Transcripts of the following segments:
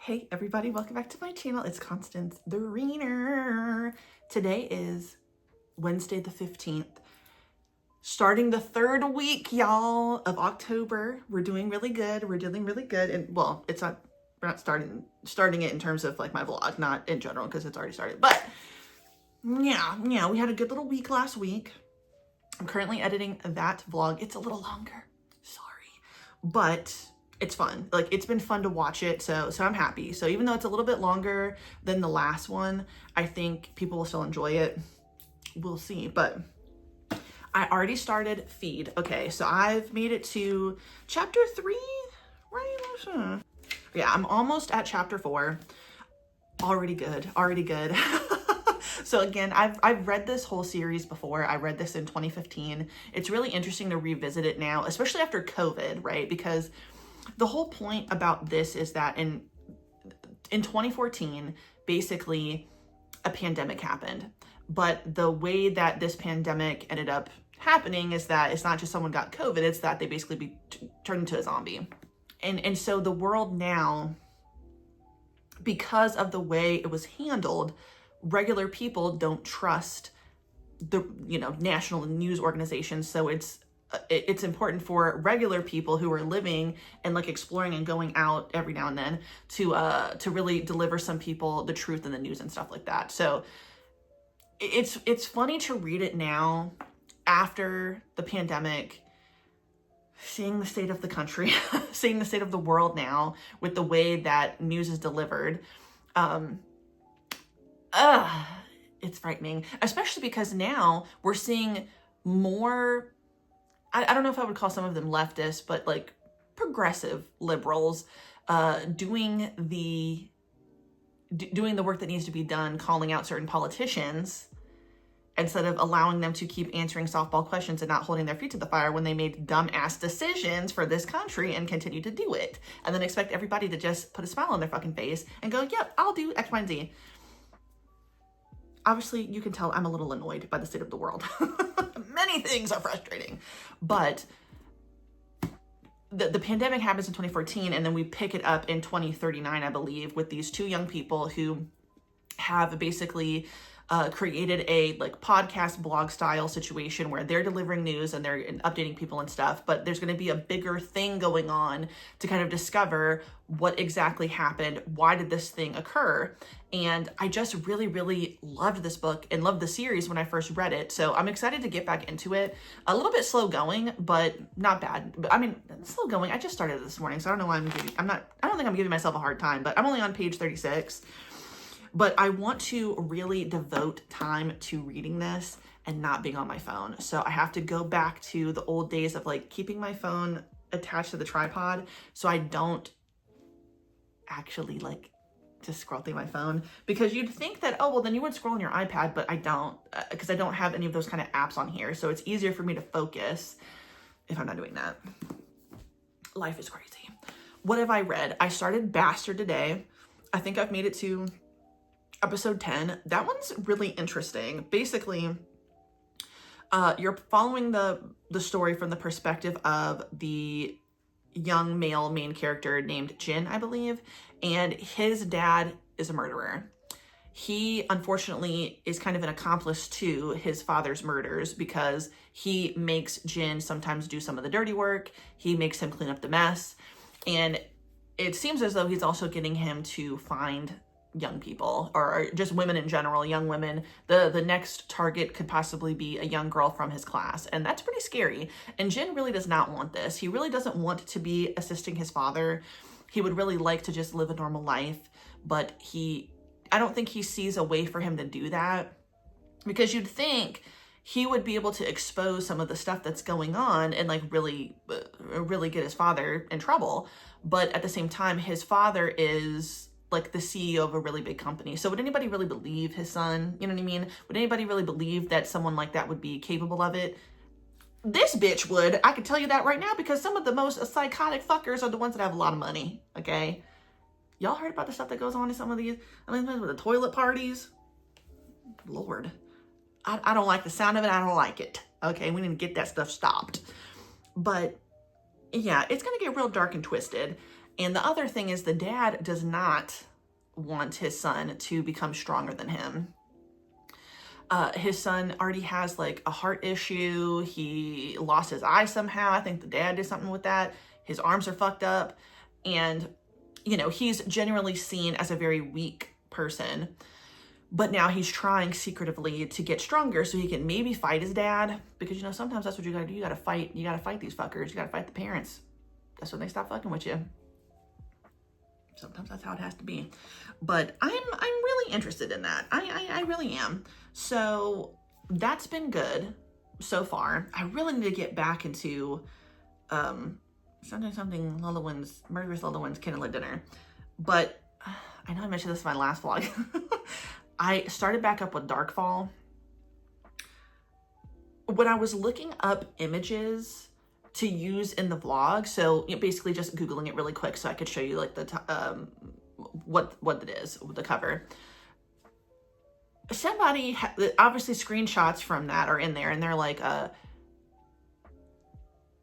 Hey everybody, welcome back to my channel. It's Constance the Reader. Today is Wednesday the 15th. Starting the third week, y'all, of October. We're doing really good. And well, we're not starting it in terms of like my vlog, not in general because it's already started. But yeah, we had a good little week last week. I'm currently editing that vlog. It's a little longer, sorry, but it's fun. Like, it's been fun to watch it, so I'm happy. So even though it's a little bit longer than the last one, I think people will still enjoy it. We'll see. But I already started Feed. Okay, so I've made it to chapter 3, right? Yeah, I'm almost at chapter 4. Already good. So again, I've read this whole series before. I read this in 2015. It's really interesting to revisit it now, especially after COVID, right? Because the whole point about this is that in 2014, basically a pandemic happened. But the way that this pandemic ended up happening is that it's not just someone got COVID, it's that they basically turned into a zombie. And so the world now, because of the way it was handled, regular people don't trust the national news organizations. So it's important for regular people who are living and like exploring and going out every now and then to really deliver some people the truth in the news and stuff like that. So it's funny to read it now after the pandemic, seeing the state of the country, seeing the state of the world now with the way that news is delivered. It's frightening, especially because now we're seeing more, I don't know if I would call some of them leftist, but like progressive liberals doing the work that needs to be done, calling out certain politicians instead of allowing them to keep answering softball questions and not holding their feet to the fire when they made dumbass decisions for this country and continue to do it. And then expect everybody to just put a smile on their fucking face and go, yep, I'll do X, Y, and Z. Obviously, you can tell I'm a little annoyed by the state of the world. Many things are frustrating, but the pandemic happens in 2014, and then we pick it up in 2039, I believe, with these two young people who have basically created a like podcast blog style situation where they're delivering news and they're updating people and stuff, but there's going to be a bigger thing going on to kind of discover what exactly happened. Why did this thing occur? And I just really loved this book and loved the series when I first read it. So I'm excited to get back into it. A little bit slow going, but not bad. But I mean, slow going. I just started this morning, so I don't know why I don't think I'm giving myself a hard time, but I'm only on page 36. But I want to really devote time to reading this and not being on my phone. So I have to go back to the old days of like keeping my phone attached to the tripod so I don't actually like just scroll through my phone. Because you'd think that, oh, well, then you would scroll on your iPad, but I don't, because I don't have any of those kind of apps on here. So it's easier for me to focus if I'm not doing that. Life is crazy. What have I read? I started Bastard today. I think I've made it to episode 10. That one's really interesting. Basically, you're following the story from the perspective of the young male main character named Jin, I believe, and his dad is a murderer. He unfortunately is kind of an accomplice to his father's murders because he makes Jin sometimes do some of the dirty work. He makes him clean up the mess, and it seems as though he's also getting him to find young people or just women in general, young women. The next target could possibly be a young girl from his class, and that's pretty scary. And Jin really does not want this. He really doesn't want to be assisting his father. He would really like to just live a normal life, but I don't think he sees a way for him to do that, because you'd think he would be able to expose some of the stuff that's going on and like really get his father in trouble. But at the same time, his father is like the CEO of a really big company. So would anybody really believe his son? You know what I mean? Would anybody really believe that someone like that would be capable of it? This bitch would. I can tell you that right now, because some of the most psychotic fuckers are the ones that have a lot of money, okay? Y'all heard about the stuff that goes on in some of these, with the toilet parties? Lord. I don't like the sound of it. I don't like it. Okay, we need to get that stuff stopped. But yeah, it's going to get real dark and twisted. And the other thing is the dad does not want his son to become stronger than him. His son already has like a heart issue. He lost his eye somehow. I think the dad did something with that. His arms are fucked up. And, you know, he's generally seen as a very weak person. But now he's trying secretively to get stronger so he can maybe fight his dad. Because, you know, sometimes that's what you gotta do. You gotta fight these fuckers. You gotta fight the parents. That's when they stop fucking with you. Sometimes that's how it has to be. But I'm really interested in that. I really am. So that's been good so far. I really need to get back into something Lullawin's, Murderous Lullawin's Candlelit Dinner. But I know I mentioned this in my last vlog. I started back up with Darkfall. When I was looking up images to use in the vlog, so you know, basically just Googling it really quick so I could show you like the what it is, the cover. Somebody obviously screenshots from that are in there, and they're like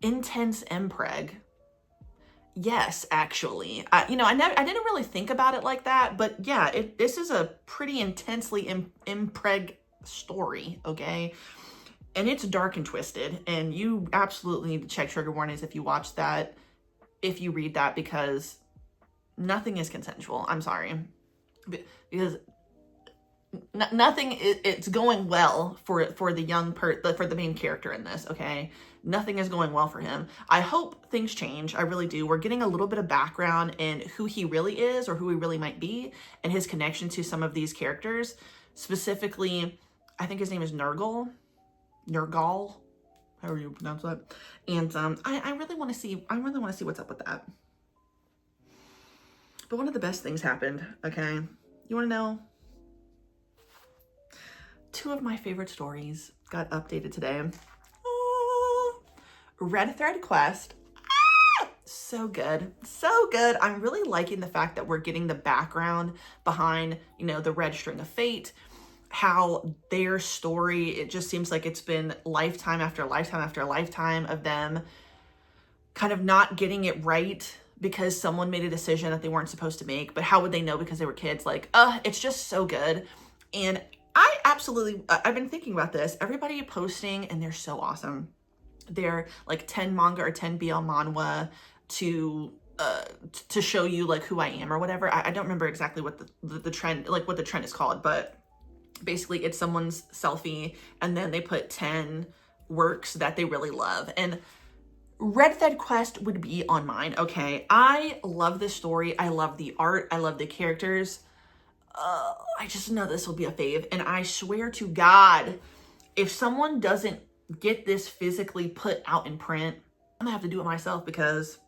intense impreg. Yes, actually, you know, I didn't really think about it like that, but yeah, this is a pretty intensely impreg story, okay? And it's dark and twisted, and you absolutely need to check trigger warnings if you watch that, if you read that, because nothing is consensual. I'm sorry, because nothing. It's going well for the for the main character in this. Okay, nothing is going well for him. I hope things change. I really do. We're getting a little bit of background in who he really is, or who he really might be, and his connection to some of these characters. Specifically, I think his name is Nurgle, however you pronounce that. And I really want to see. I really want to see what's up with that. But one of the best things happened. Okay, you want to know? 2 of my favorite stories got updated today. Red Thread Quest. So good. So good. I'm really liking the fact that we're getting the background behind, you know, the Red String of Fate, how their story, it just seems like it's been lifetime after lifetime after lifetime of them kind of not getting it right because someone made a decision that they weren't supposed to make. But how would they know because they were kids? Like, it's just so good. And I've been thinking about this. Everybody posting, and they're so awesome. They're like 10 manga or 10 BL manhwa to show you like who I am or whatever. I don't remember exactly what the trend, like what the trend is called, but basically it's someone's selfie and then they put 10 works that they really love. And Red Thread Quest would be on mine. Okay, I love this story. I love the art. I love the characters. I just know this will be a fave. And I swear to God, if someone doesn't get this physically put out in print, I'm gonna have to do it myself because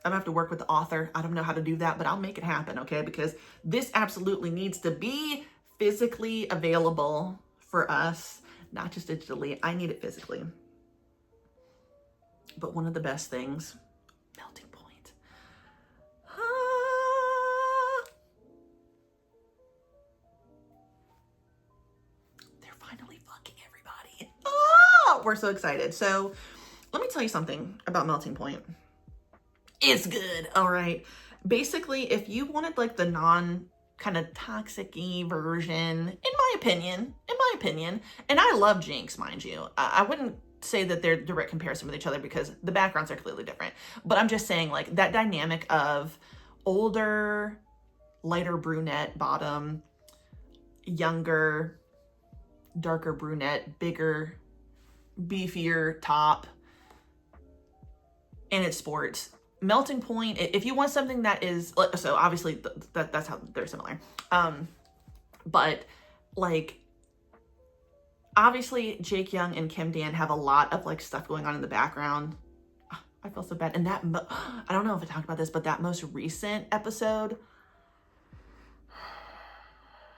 I'm gonna have to work with the author. I don't know how to do that, but I'll make it happen, okay? Because this absolutely needs to be physically available for us, not just digitally. I need it physically. But one of the best things, Melting Point. They're finally fucking everybody. We're so excited. So let me tell you something about Melting Point. It's good, all right? Basically, if you wanted like the non kind of toxic-y version, in my opinion, and I love Jinx, mind you. I wouldn't say that they're direct comparison with each other because the backgrounds are clearly different. But I'm just saying like that dynamic of older, lighter brunette bottom, younger, darker brunette, bigger, beefier top, and it's sports. Melting Point, if you want something that is, so obviously that's how they're similar. But like, obviously Jake Young and Kim Dan have a lot of like stuff going on in the background. I feel so bad. And that, I don't know if I talked about this, but that most recent episode,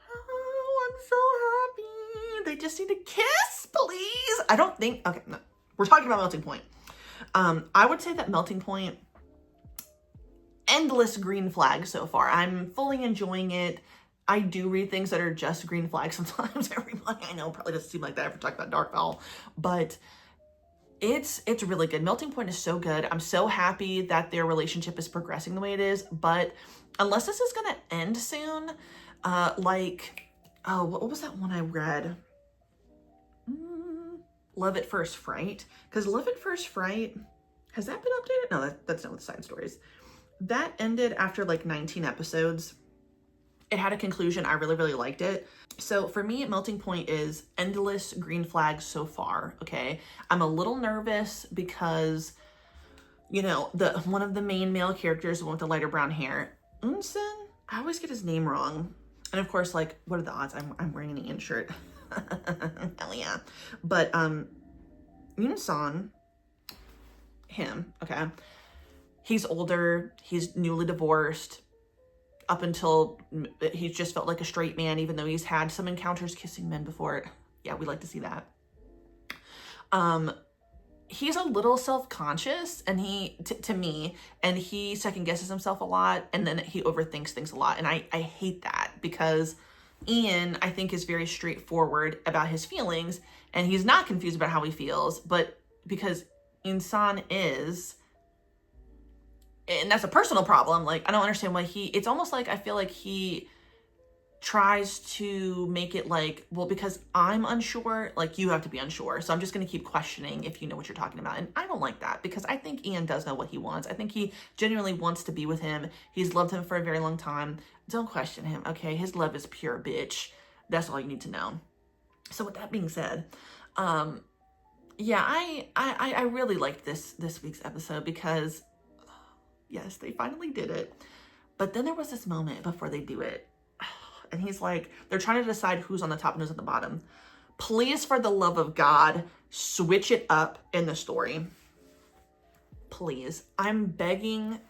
oh, I'm so happy. They just need to kiss, please. I don't think, okay, no. We're talking about Melting Point. I would say that Melting Point, endless green flags so far. I'm fully enjoying it. I do read things that are just green flags sometimes. Everybody I know probably doesn't seem like that if we're talking about Darkfall, but It's really good. Melting Point is so good. I'm so happy that their relationship is progressing the way it is, but unless this is gonna end soon, like, oh, what was that one I read? Love at First Fright. Because Love at First Fright, has that been updated? No, that's not with side stories. That ended after like 19 episodes. It had a conclusion. I really, really liked it. So for me, Melting Point is endless green flags so far, okay? I'm a little nervous because, you know, one of the main male characters, the one with the lighter brown hair, Unsen, I always get his name wrong. And of course, like, what are the odds? I'm wearing an Ian shirt. Hell yeah. But Unsan, him, okay? He's older, he's newly divorced. Up until he just felt like a straight man, even though he's had some encounters kissing men before. Yeah, we like to see that. He's a little self-conscious, and to me, and he second guesses himself a lot, and then he overthinks things a lot. And I hate that, because Ian, I think, is very straightforward about his feelings, and he's not confused about how he feels, but because Insan is, and that's a personal problem. Like, I don't understand why it's almost like, I feel like he tries to make it like, well, because I'm unsure, like, you have to be unsure. So I'm just going to keep questioning if you know what you're talking about. And I don't like that, because I think Ian does know what he wants. I think he genuinely wants to be with him. He's loved him for a very long time. Don't question him, okay? His love is pure, bitch. That's all you need to know. So with that being said, yeah, I really liked this week's episode, because yes, they finally did it. But then there was this moment before they do it. And he's like, they're trying to decide who's on the top and who's on the bottom. Please, for the love of God, switch it up in the story. Please. I'm begging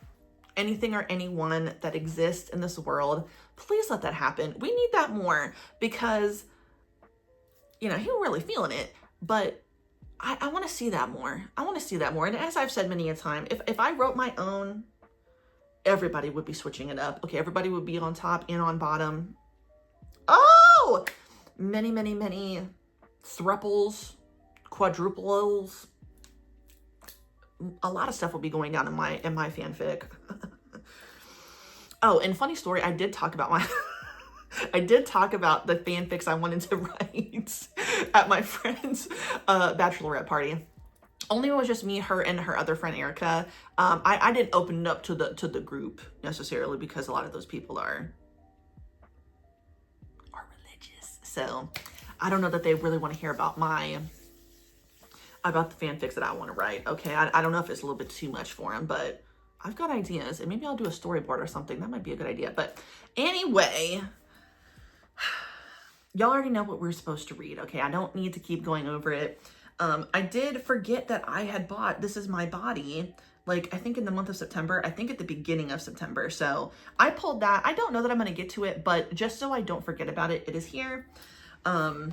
anything or anyone that exists in this world, please let that happen. We need that more, because, you know, he was really feeling it. But I want to see that more. I want to see that more. And as I've said many a time, if I wrote my own, everybody would be switching it up. Okay, everybody would be on top and on bottom. Oh! Many, many, many thruples, quadruples. A lot of stuff will be going down in my fanfic. Oh, and funny story, I did talk about the fanfics I wanted to write at my friend's bachelorette party. Only it was just me, her, and her other friend Erica. I didn't open it up to the group necessarily, because a lot of those people are religious. So I don't know that they really want to hear about the fanfics that I want to write. Okay, I don't know if it's a little bit too much for them, but I've got ideas, and maybe I'll do a storyboard or something. That might be a good idea. But anyway, y'all already know what we're supposed to read. Okay, I don't need to keep going over it. I did forget that I had bought This Is My Body, like, I think in the month of September, I think at the beginning of September. So I pulled that. I don't know that I'm going to get to it, but just so I don't forget about it, it is here. I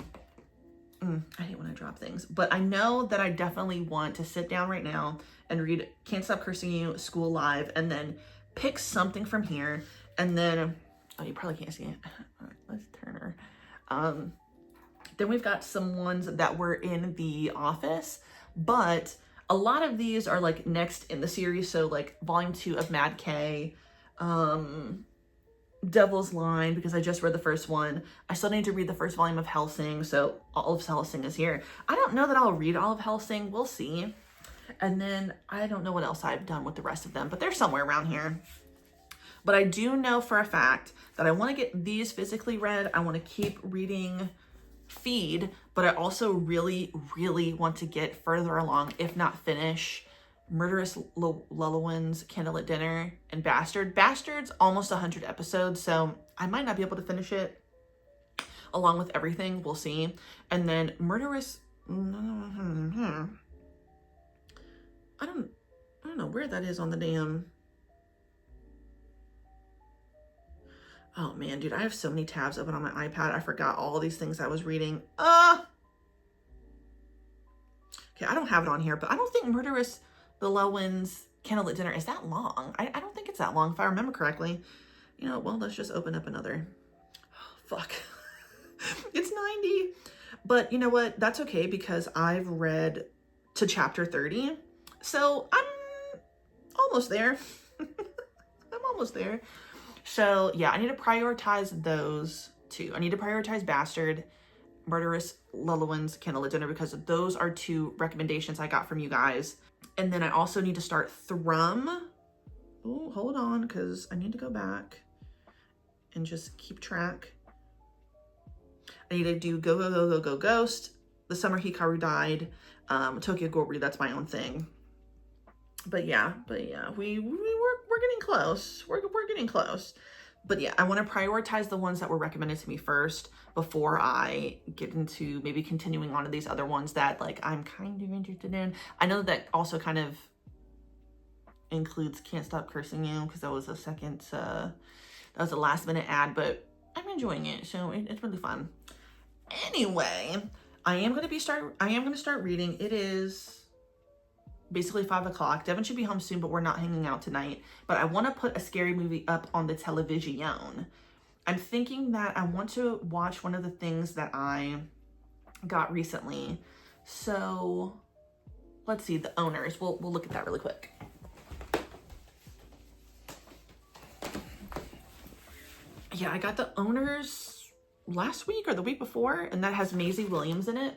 hate when I drop things, but I know that I definitely want to sit down right now and read Can't Stop Cursing You, School Live, and then pick something from here. And then, oh, you probably can't see it. All right, let's turn her. Then we've got some ones that were in The Office, but a lot of these are like next in the series. So like volume 2 of Mad K, Devil's Line, because I just read the first one. I still need to read the first volume of Hellsing, so all of Hellsing is here. I don't know that I'll read all of Hellsing, we'll see. And then I don't know what else I've done with the rest of them, but they're somewhere around here. But I do know for a fact that I want to get these physically read. I want to keep reading Feed, but I also really, really want to get further along, if not finish, Murderous Lullowins, Candlelit Dinner, and Bastard. Bastard's almost 100 episodes, so I might not be able to finish it along with everything. We'll see. And then Murderous... I don't know where that is on the damn... Oh man, dude, I have so many tabs open on my iPad. I forgot all these things I was reading. Okay, I don't have it on here, but I don't think Murderous Lullowins, Candlelit Dinner is that long. I don't think it's that long, if I remember correctly. You know, well, let's just open up another. Oh, fuck. It's 90. But you know what? That's okay, because I've read to chapter 30. So I'm almost there. I'm almost there. So yeah, I need to prioritize those two. I need to prioritize Bastard, Murderous Lullowin's Candlelit Dinner, because those are two recommendations I got from you guys. And then I also need to start Thrum. Oh, hold on, because I need to go back and just keep track. I need to do Go, Go, Go, Go, Go, Ghost, The Summer Hikaru Died, Tokyo Ghoul, that's my own thing. But yeah, we're getting close. We're getting close. But yeah, I want to prioritize the ones that were recommended to me first before I get into maybe continuing on to these other ones that like I'm kind of interested in. I know that also kind of includes Can't Stop Cursing You, because that was a second, that was a last minute ad, but I'm enjoying it, so it's really fun. Anyway, I am going to start reading. It is basically 5 o'clock. Devin should be home soon, but we're not hanging out tonight. But I want to put a scary movie up on the television. I'm thinking that I want to watch one of the things that I got recently. So let's see, The Owners. We'll look at that really quick. Yeah, I got The Owners last week or the week before, and that has Maisie Williams in it.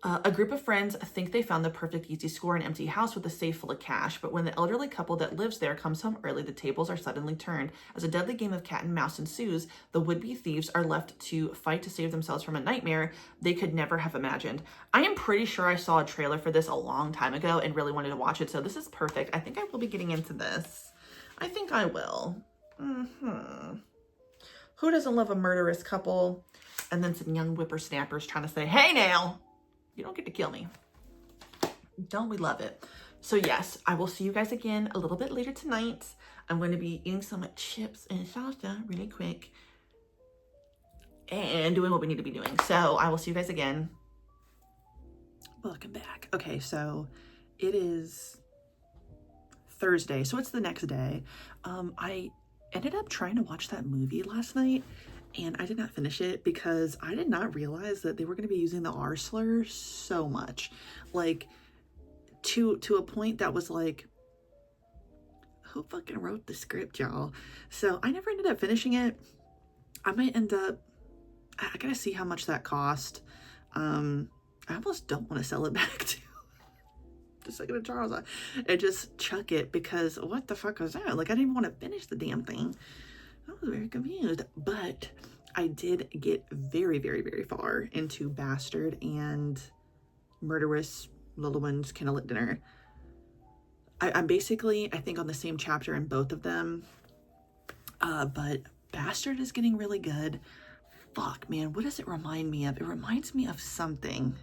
A group of friends think they found the perfect easy score in an empty house with a safe full of cash, but when the elderly couple that lives there comes home early, the tables are suddenly turned. As a deadly game of cat and mouse ensues, the would-be thieves are left to fight to save themselves from a nightmare they could never have imagined. I am pretty sure I saw a trailer for this a long time ago and really wanted to watch it, so this is perfect. I think I will be getting into this. I think I will. Who doesn't love a murderous couple? And then some young whippersnappers trying to say, hey now, you don't get to kill me. Don't we love it? So yes, I will see you guys again a little bit later tonight. I'm going to be eating some chips and salsa really quick and doing what we need to be doing. So I will see you guys again. Welcome back. Okay, so it is Thursday, so it's the next day. I ended up trying to watch that movie last night, and I did not finish it because I did not realize that they were going to be using the R slur so much. Like, to a point that was like, who fucking wrote the script, y'all? So I never ended up finishing it. I might end up, I gotta see how much that cost. I almost don't want to sell it back to the second of Charles and just chuck it, because what the fuck was that? Like, I didn't even want to finish the damn thing. I was very confused, but I did get very, very, very far into Bastard and Murderous Lullowin's Candlelit Dinner. I'm basically, I think, on the same chapter in both of them, but Bastard is getting really good. Fuck, man, what does it remind me of? It reminds me of something.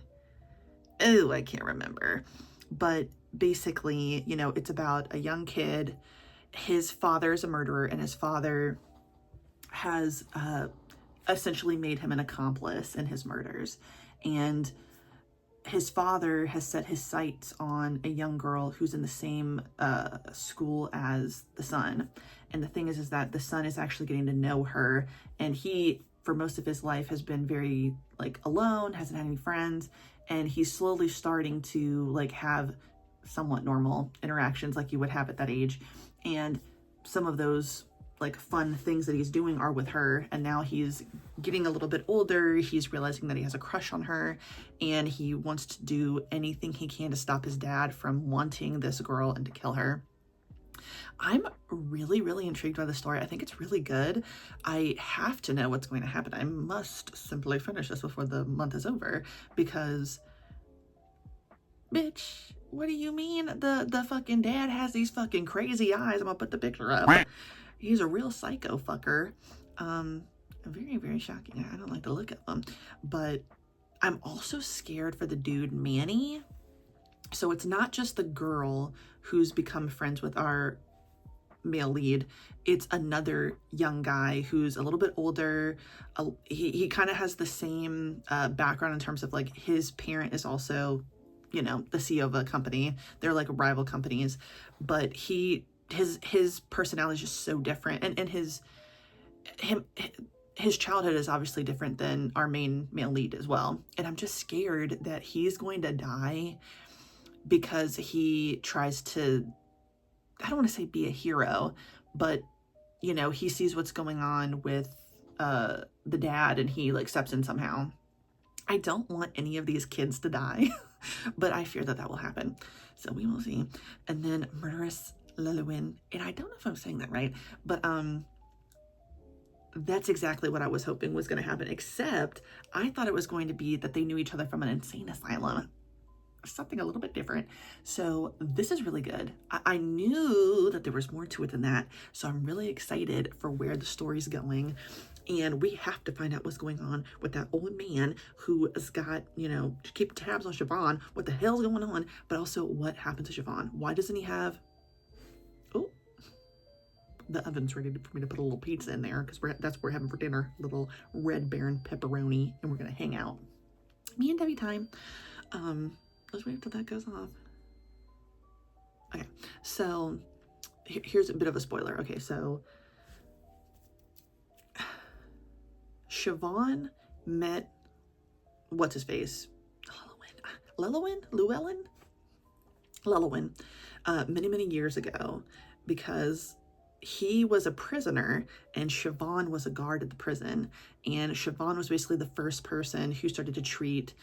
Oh, I can't remember. But basically, you know, it's about a young kid. His father is a murderer, and his father has essentially made him an accomplice in his murders. And his father has set his sights on a young girl who's in the same school as the son. And the thing is that the son is actually getting to know her, and he, for most of his life, has been very like alone, hasn't had any friends, and he's slowly starting to like have somewhat normal interactions like you would have at that age. And some of those like fun things that he's doing are with her, and now he's getting a little bit older. He's realizing that he has a crush on her, and he wants to do anything he can to stop his dad from wanting this girl and to kill her. I'm really, really intrigued by the story. I think it's really good. I have to know what's going to happen. I must simply finish this before the month is over, because bitch, what do you mean the fucking dad has these fucking crazy eyes? I'm gonna put the picture up. He's a real psycho fucker. Very, very shocking. I don't like the look of him. But I'm also scared for the dude, Manny. So it's not just the girl who's become friends with our male lead. It's another young guy who's a little bit older. He kind of has the same background in terms of like his parent is also, you know, the CEO of a company. They're like rival companies, but his personality is just so different, and his childhood is obviously different than our main male lead as well. And I'm just scared that he's going to die because he tries to, I don't want to say be a hero, but, you know, he sees what's going on with the dad and he like steps in somehow. I don't want any of these kids to die, but I fear that that will happen. So we will see. And then Murderous Lelewin, and I don't know if I'm saying that right, but that's exactly what I was hoping was going to happen, except I thought it was going to be that they knew each other from an insane asylum. Something a little bit different. So this is really good. I knew that there was more to it than that, so I'm really excited for where the story's going. And we have to find out what's going on with that old man who has got, you know, to keep tabs on Siobhan, what the hell's going on, but also what happened to Siobhan. Why doesn't he have, oh, the oven's ready for me to put a little pizza in there, because that's what we're having for dinner, little Red Baron pepperoni, and we're gonna hang out. Me and Debbie time. Let's wait until that goes off. Okay, so here's a bit of a spoiler. Okay, so Siobhan met what's his face, Llewellyn, many years ago, because he was a prisoner and Siobhan was a guard at the prison, and Siobhan was basically the first person who started to treat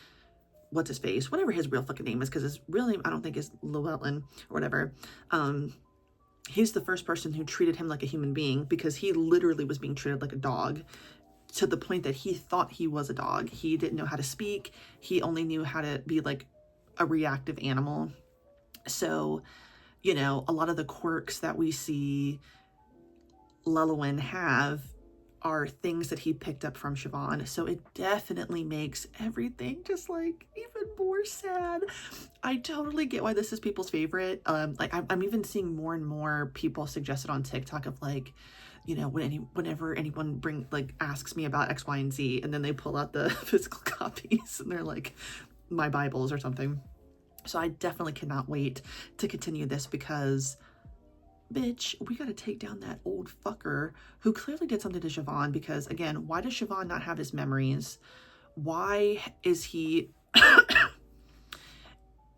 what's his face, whatever his real fucking name is, because his real name I don't think is Llewellyn or whatever. He's the first person who treated him like a human being, because he literally was being treated like a dog, to the point that he thought he was a dog. He didn't know how to speak. He only knew how to be like a reactive animal. So, you know, a lot of the quirks that we see Llewellyn have are things that he picked up from Siobhan. So it definitely makes everything just like even more sad. I totally get why this is people's favorite. Like I'm even seeing more and more people suggested on TikTok of like, you know, whenever anyone asks me about X, Y, and Z, and then they pull out the physical copies and they're like my Bibles or something. So I definitely cannot wait to continue this, because bitch, we gotta take down that old fucker who clearly did something to Siobhan. Because again, why does Siobhan not have his memories? Why is he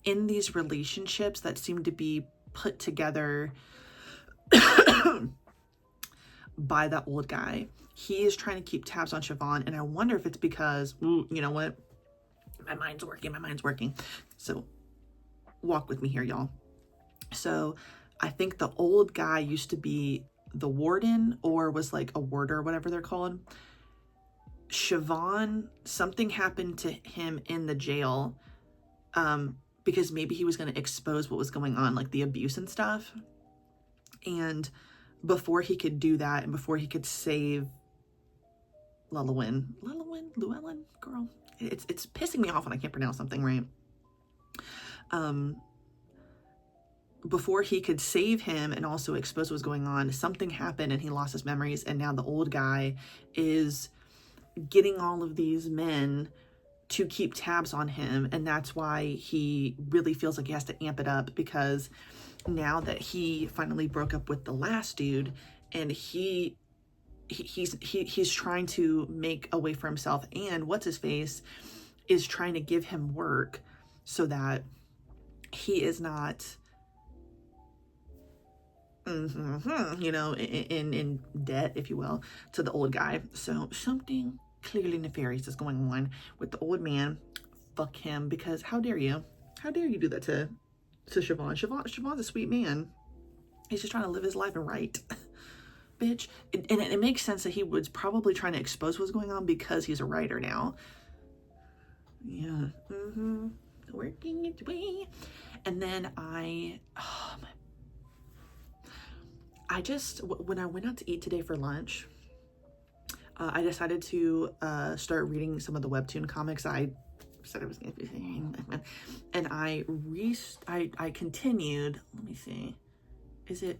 in these relationships that seem to be put together by that old guy? He is trying to keep tabs on Siobhan, and I wonder if it's because, you know what? My mind's working. So walk with me here, y'all. So I think the old guy used to be the warden, or was like a warder, whatever they're called. Siobhan, something happened to him in the jail, because maybe he was going to expose what was going on, like the abuse and stuff. And before he could do that, and before he could save Llewellyn, girl, it's pissing me off when I can't pronounce something right. Before he could save him and also expose what was going on, something happened and he lost his memories, and now the old guy is getting all of these men to keep tabs on him, and that's why he really feels like he has to amp it up, because now that he finally broke up with the last dude, and he's trying to make a way for himself, and what's his face is trying to give him work so that he is not you know, in debt, if you will, to the old guy. So something clearly nefarious is going on with the old man. Fuck him, because how dare you do that to Siobhan? Siobhan's a sweet man. He's just trying to live his life and right. Bitch. And it makes sense that he was probably trying to expose what's going on, because he's a writer now. Yeah. Working its way. And then when I went out to eat today for lunch, I decided to start reading some of the webtoon comics I said I was going to be reading, and I continued. Let me see, is it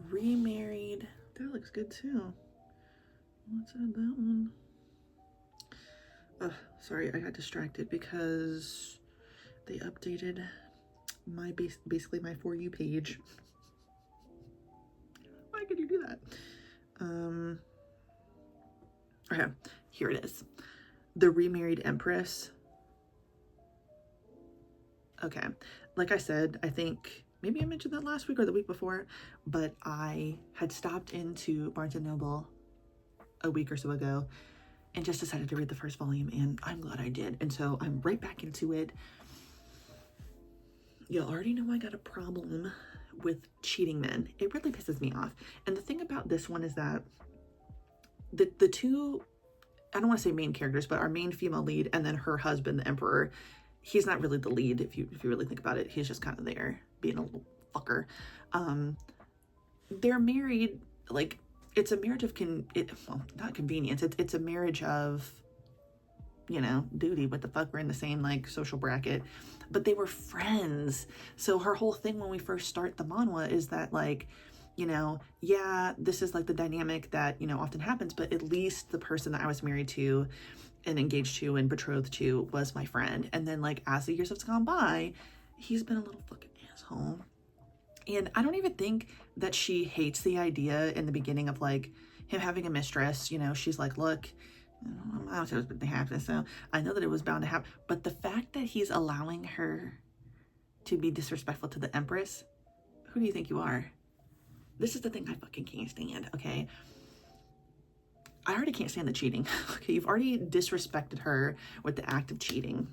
Remarried? That looks good too. Let's add that one. Sorry, I got distracted because they updated basically my For You page. Why could you do that? Okay, here it is. The Remarried Empress. Okay. Like I said, I think maybe I mentioned that last week or the week before, but I had stopped into Barnes & Noble a week or so ago and just decided to read the first volume, and I'm glad I did. And so I'm right back into it. You already know I got a problem with cheating men. It really pisses me off. And the thing about this one is that the two, I don't want to say main characters, but our main female lead and then her husband, the emperor, he's not really the lead if you really think about it. He's just kind of there being a little fucker. They're married, like, it's a marriage of well, not convenience. It's a marriage of, you know, duty. What the fuck? We're in the same like social bracket, but they were friends. So her whole thing when we first start the manhwa is that, like, you know, yeah, this is like the dynamic that, you know, often happens, but at least the person that I was married to and engaged to and betrothed to was my friend. And then, like, as the years have gone by, he's been a little fucking asshole. And I don't even think that she hates the idea in the beginning of, like, him having a mistress. You know, she's like, look, I don't know if it was happen, so I know that it was bound to happen. But the fact that he's allowing her to be disrespectful to the Empress, who do you think you are? This is the thing I fucking can't stand, okay? I already can't stand the cheating. Okay, you've already disrespected her with the act of cheating.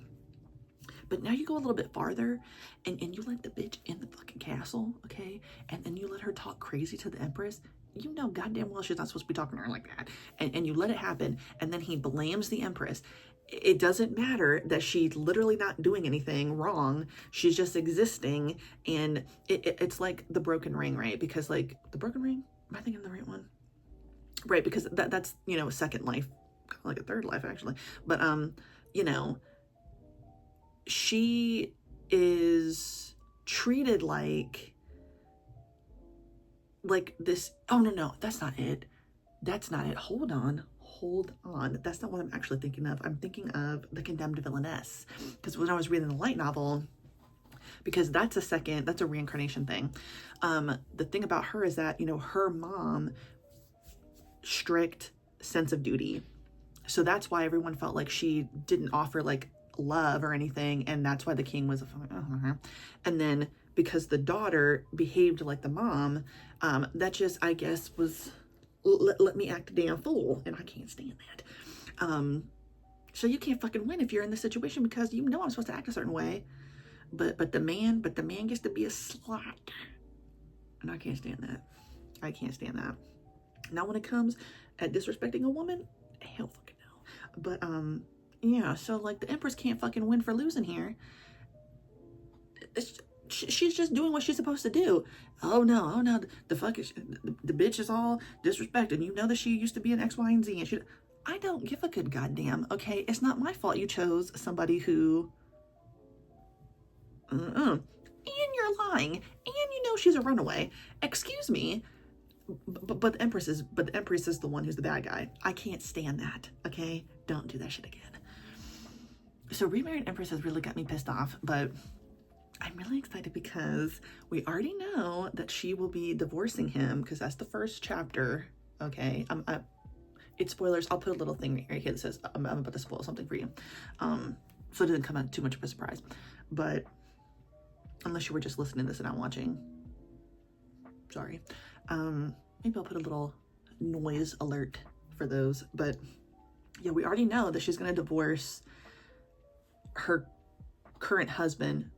But now you go a little bit farther and you let the bitch in the fucking castle, okay? And then you let her talk crazy to the Empress. You know goddamn well she's not supposed to be talking to her like that. And you let it happen, and then he blames the Empress. It doesn't matter that she's literally not doing anything wrong. She's just existing, and it's like the broken ring, right? Because, like, the broken ring, am I thinking of the right one? Right, because that's, you know, a second life, kind of like a third life, actually. But, you know, she is treated like this. Oh, no, that's not it. Hold on. That's not what I'm actually thinking of. I'm thinking of The Condemned Villainess. Because when I was reading the light novel, because that's a reincarnation thing. The thing about her is that, you know, her mom, strict sense of duty. So that's why everyone felt like she didn't offer, like, love or anything, and that's why the king was and then because the daughter behaved like the mom, that just, I guess, was let me act a damn fool, and I can't stand that. So you can't fucking win if you're in this situation, because you know I'm supposed to act a certain way, but the man gets to be a slut, and I can't stand that. Now when it comes at disrespecting a woman, hell fucking no. But yeah, so, like, the Empress can't fucking win for losing here. She's just doing what she's supposed to do. Oh no, the fuck is the bitch is all disrespected. You know that she used to be an X, Y, and Z, and I don't give a good goddamn. Okay, it's not my fault you chose somebody who. And you're lying, and you know she's a runaway. Excuse me. But the Empress is the one who's the bad guy. I can't stand that. Okay, don't do that shit again. So Remarried Empress has really got me pissed off, but I'm really excited because we already know that she will be divorcing him, because that's the first chapter. Okay, it's spoilers. I'll put a little thing right here that says I'm about to spoil something for you, so it doesn't come out too much of a surprise. But unless you were just listening to this and not watching, sorry. Maybe I'll put a little noise alert for those. But yeah, we already know that she's going to divorce her current husband,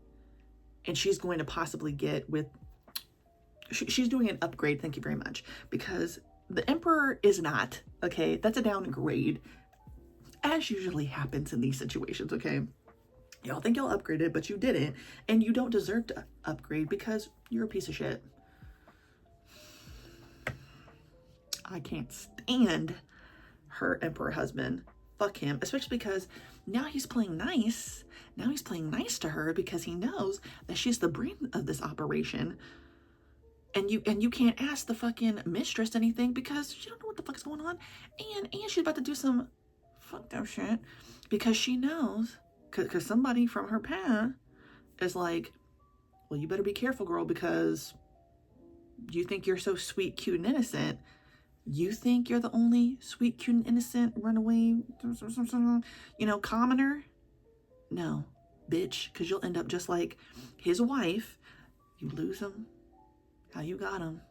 and she's going to possibly get with, she's doing an upgrade, thank you very much, because the Emperor is not, okay? That's a downgrade, as usually happens in these situations, okay? Y'all think y'all upgraded, but you didn't, and you don't deserve to upgrade because you're a piece of shit. I can't stand her Emperor husband. Fuck him, especially because now he's playing nice. Now he's playing nice to her because he knows that she's the brain of this operation. And you can't ask the fucking mistress anything because she don't know what the fuck's going on. And she's about to do some fucked up shit because she knows, because somebody from her past is like, well, you better be careful, girl, because you think you're so sweet, cute, and innocent. You think you're the only sweet, cute, and innocent runaway, you know, commoner? No, bitch, because you'll end up just like his wife. You lose him how you got him.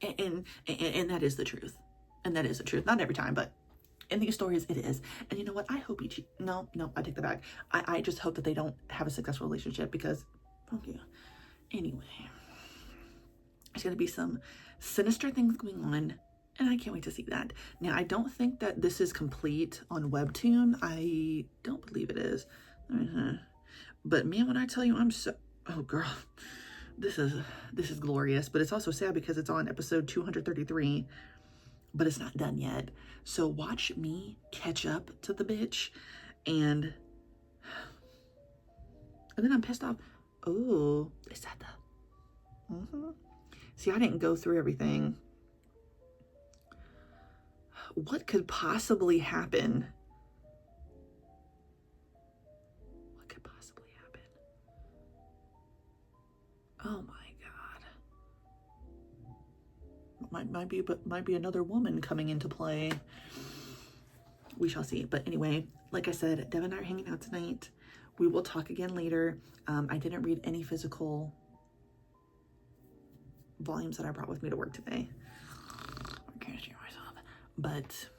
And that is the truth. And that is the truth. Not every time, but in these stories, it is. And you know what? I hope he cheats. No, I take that back. I just hope that they don't have a successful relationship because, fuck you. Anyway, there's going to be some sinister things going on, and I can't wait to see that. Now, I don't think that this is complete on Webtoon. I don't believe it is. But man, when I tell you, I'm so... Oh, girl. This is glorious, but it's also sad because it's on episode 233, but it's not done yet. So watch me catch up to the bitch, and then I'm pissed off. Oh, is that the... See, I didn't go through everything. What could possibly happen? What could possibly happen? Oh my God. Might be another woman coming into play. We shall see. But anyway, like I said, Dev and I are hanging out tonight. We will talk again later. I didn't read any physical volumes that I brought with me to work today. I can't see myself. But,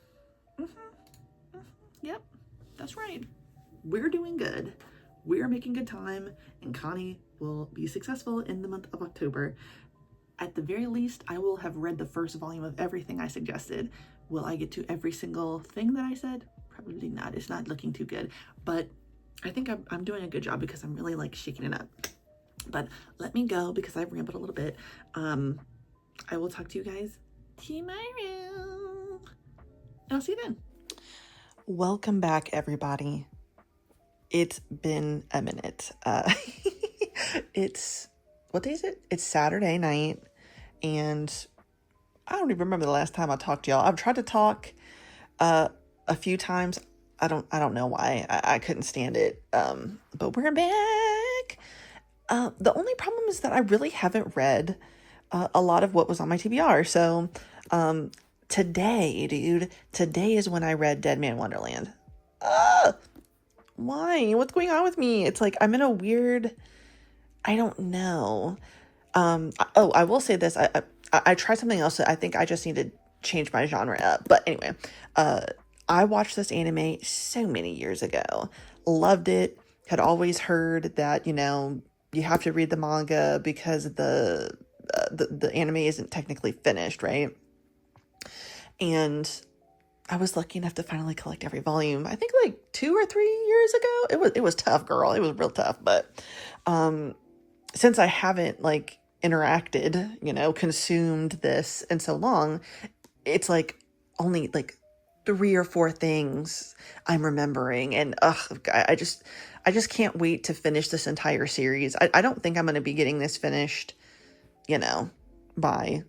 yep, that's right. We're doing good. We're making good time, and Connie will be successful in the month of October. At the very least, I will have read the first volume of everything I suggested. Will I get to every single thing that I said? Probably not. It's not looking too good. But I think I'm doing a good job because I'm really like shaking it up. But let me go because I've rambled a little bit. I will talk to you guys tomorrow. I'll see you then. Welcome back, everybody. It's been a minute. What day is it? It's Saturday night, and I don't even remember the last time I talked to y'all. I've tried to talk a few times. I don't know why. I couldn't stand it. But we're back. The only problem is that I really haven't read a lot of what was on my TBR. So today is when I read Dead Man Wonderland. Why? What's going on with me? It's like I'm in a weird... I don't know. I will say this. I tried something else. I think I just need to change my genre up. But anyway, I watched this anime so many years ago. Loved it. Had always heard that, you have to read the manga because the anime isn't technically finished, right? And I was lucky enough to finally collect every volume. I think like 2 or 3 years ago. It was tough, girl. It was real tough. But since I haven't like interacted, consumed this in so long, it's like only like 3 or 4 things I'm remembering. And I just can't wait to finish this entire series. I don't think I'm going to be getting this finished, by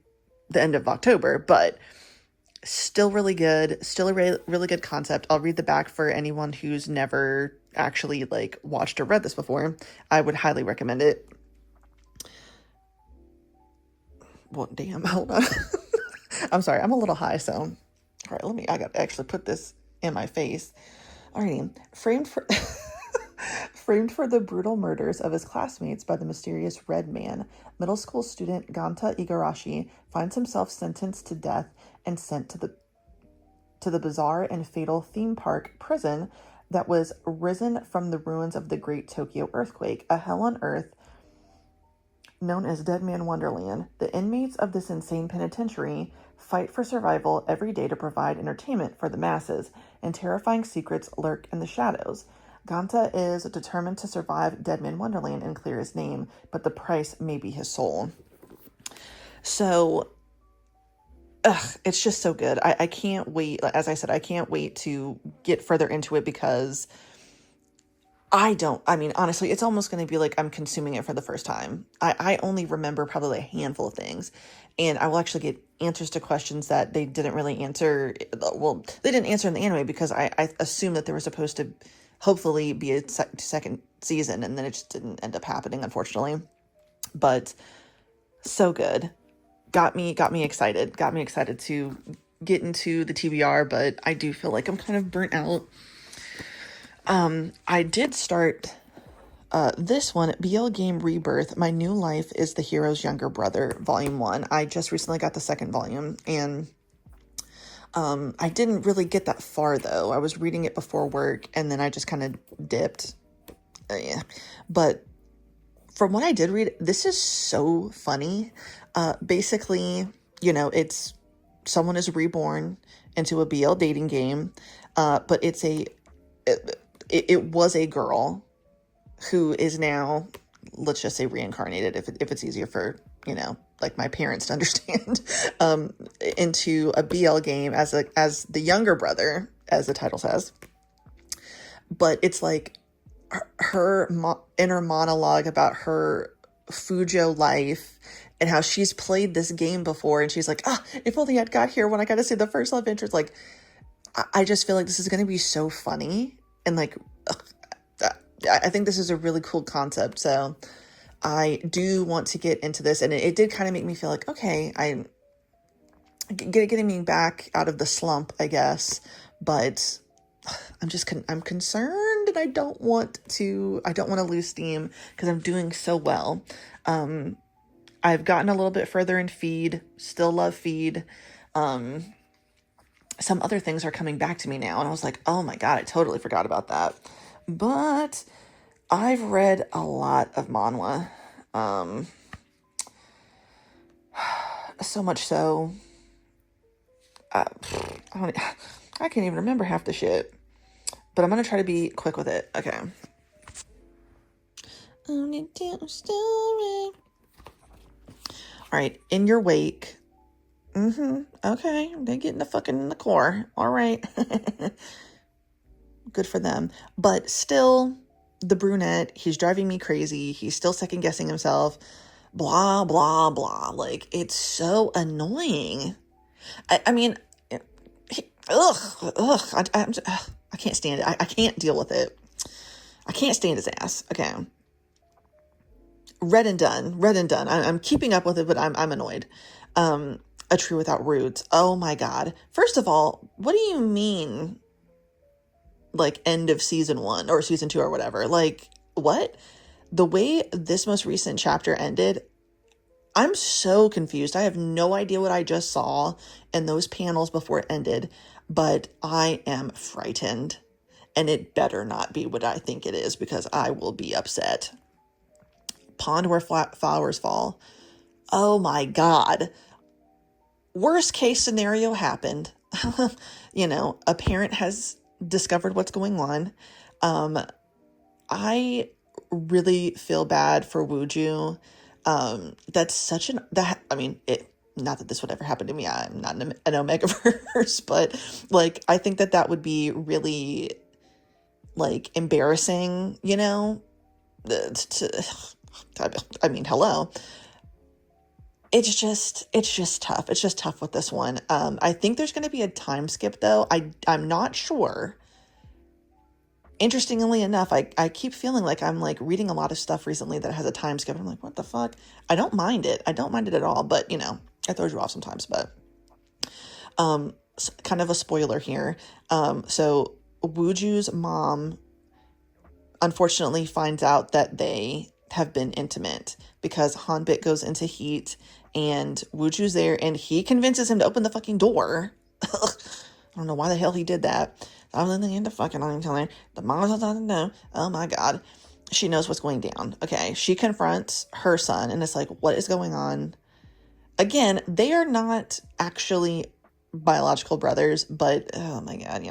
the end of October, but still really good. Still a really good concept. I'll read the back for anyone who's never actually like watched or read this before. I would highly recommend it. Well, damn, hold on. I'm sorry, I'm a little high, so... All right, I got to actually put this in my face. Alrighty. Framed for the brutal murders of his classmates by the mysterious Red Man, middle school student Ganta Igarashi finds himself sentenced to death and sent to the bizarre and fatal theme park prison that was risen from the ruins of the Great Tokyo Earthquake, a hell on earth known as Dead Man Wonderland. The inmates of this insane penitentiary fight for survival every day to provide entertainment for the masses, and terrifying secrets lurk in the shadows. Ganta is determined to survive Dead Man Wonderland and clear his name, but the price may be his soul. So, it's just so good. I can't wait. As I said, I can't wait to get further into it because honestly, it's almost going to be like I'm consuming it for the first time. I only remember probably a handful of things, and I will actually get answers to questions that they didn't really answer. Well, they didn't answer in the anime because I assumed that there was supposed to hopefully be a second season, and then it just didn't end up happening, unfortunately. But so good. Got me excited. Got me excited to get into the TBR, but I do feel like I'm kind of burnt out I did start this one, BL Game Rebirth. My New Life is the Hero's Younger Brother, Volume 1. I just recently got the second volume, and I didn't really get that far, though. I was reading it before work, and then I just kind of dipped. Yeah. But from what I did read, this is so funny. Basically, it's someone is reborn into a BL dating game, but it was a girl who is now, let's just say, reincarnated, if it's easier for, like my parents to understand, into a BL game as the younger brother, as the title says. But it's like her inner monologue about her Fujo life and how she's played this game before, and she's like, if only I'd got here when I got to see the first love interest. Like, I just feel like this is going to be so funny, and like, I think this is a really cool concept. So I do want to get into this, and it did kind of make me feel like, okay, getting me back out of the slump, I guess. But I'm concerned, and I don't want to lose steam because I'm doing so well. I've gotten a little bit further in Feed, still love Feed. Some other things are coming back to me now, and I was like, oh my God, I totally forgot about that. But I've read a lot of manhwa. So much so, I can't even remember half the shit. But I'm going to try to be quick with it. Okay. All right. In Your Wake. Okay. They get in the core. All right. Good for them. But still, the brunette, he's driving me crazy. He's still second guessing himself. Blah, blah, blah. Like, it's so annoying. I mean, I can't stand it. I can't deal with it. I can't stand his ass. Okay. Read and done. I'm keeping up with it, but I'm annoyed. A Tree Without Roots. Oh my God. First of all, what do you mean? Like, end of season 1 or season 2 or whatever. Like, what? The way this most recent chapter ended, I'm so confused. I have no idea what I just saw in those panels before it ended, but I am frightened, and it better not be what I think it is, because I will be upset. Pond Where Flowers Fall. Oh my God. Worst case scenario happened. A parent has discovered what's going on. I really feel bad for Wooju. That's such not that this would ever happen to me. I'm not an Omegaverse, but like, I think that would be really, like, embarrassing, hello. It's just tough. It's just tough with this one. I think there's going to be a time skip, though. I'm not sure. Interestingly enough, I keep feeling like I'm like reading a lot of stuff recently that has a time skip. I'm like, what the fuck? I don't mind it. I don't mind it at all. But, it throws you off sometimes. But kind of a spoiler here. So Wooju's mom unfortunately finds out that they have been intimate because Hanbit goes into heat and Wooju's there, and he convinces him to open the fucking door. I don't know why the hell he did that. I was in the fucking I'm telling her. The mom doesn't know. Oh my God. She knows what's going down. Okay. She confronts her son, and it's like, what is going on? Again, they are not actually biological brothers, but oh my God,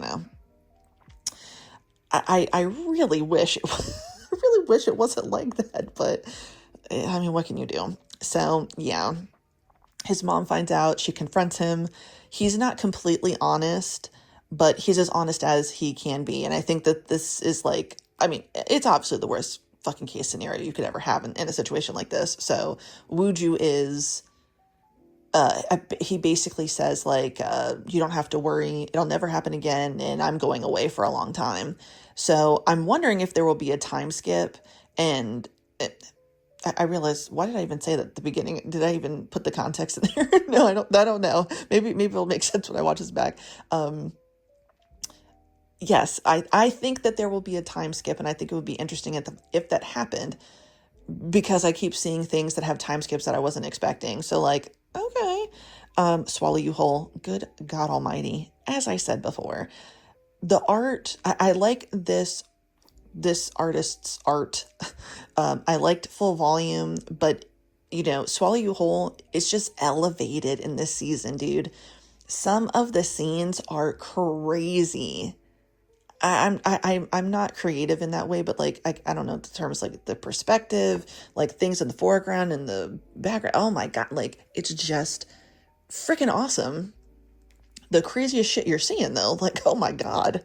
I really wish it wasn't like that, but I mean, what can you do? So yeah, his mom finds out, she confronts him. He's not completely honest, but he's as honest as he can be. And I think that this is like, I mean, it's obviously the worst fucking case scenario you could ever have in a situation like this. So Wooju is, he basically says like, you don't have to worry. It'll never happen again. And I'm going away for a long time. So I'm wondering if there will be a time skip. And I realized, why did I even say that at the beginning? Did I even put the context in there? No, I don't know. Maybe it'll make sense when I watch this back. yes, I think that there will be a time skip, and I think it would be interesting if that happened, because I keep seeing things that have time skips that I wasn't expecting. So like, okay, swallow you whole. Good God Almighty. As I said before, the art, I like this artist's art. I liked Full Volume, but Swallow You Whole is just elevated in this season, dude. Some of the scenes are crazy. I'm not creative in that way, but like I don't know the terms, like the perspective, like things in the foreground and the background. Oh my God, like it's just freaking awesome. The craziest shit you're seeing though, like oh my God,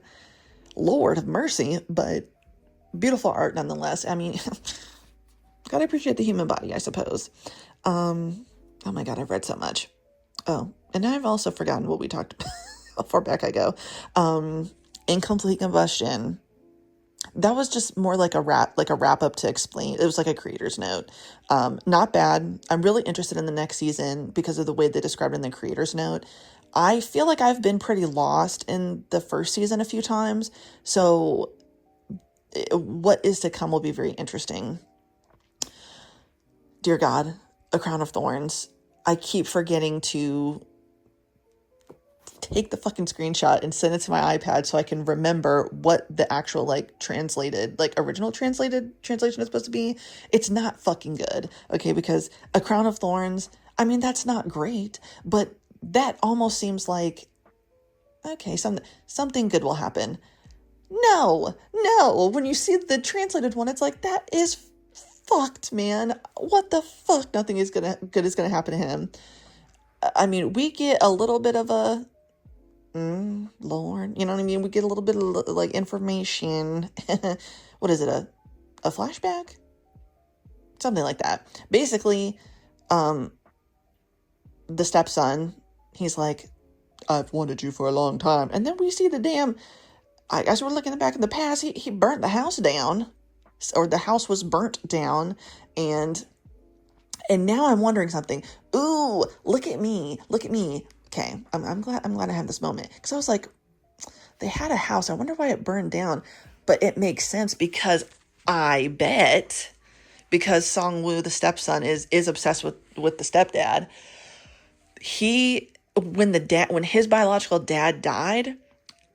Lord of mercy, but beautiful art nonetheless. I mean, gotta appreciate the human body, I suppose. Oh my God, I've read so much. Oh, and I've also forgotten what we talked about. How far back I go. Incomplete Combustion. That was just more like a wrap up to explain. It was like a creator's note. Not bad. I'm really interested in the next season because of the way they described it in the creator's note. I feel like I've been pretty lost in the first season a few times. So what is to come will be very interesting. Dear God, A Crown of Thorns. I keep forgetting to take the fucking screenshot and send it to my iPad so I can remember what the actual original translation is supposed to be. It's not fucking good, okay? Because A Crown of Thorns, I mean, that's not great, but that almost seems like, okay, something good will happen. No, when you see the translated one, it's like, that is fucked, man. What the fuck? Nothing good is gonna happen to him. I mean, we get a little bit of a Lord, you know what I mean? We get a little bit of like information. What is it? A flashback? Something like that. Basically, the stepson, he's like, I've wanted you for a long time. And then we see the damn, as we're looking back in the past, he burnt the house down, or the house was burnt down, and now I'm wondering something. Ooh, look at me. Okay, I'm glad I had this moment, because I was like, they had a house. I wonder why it burned down, but it makes sense because Song-woo, the stepson, is obsessed with the stepdad. When his biological dad died,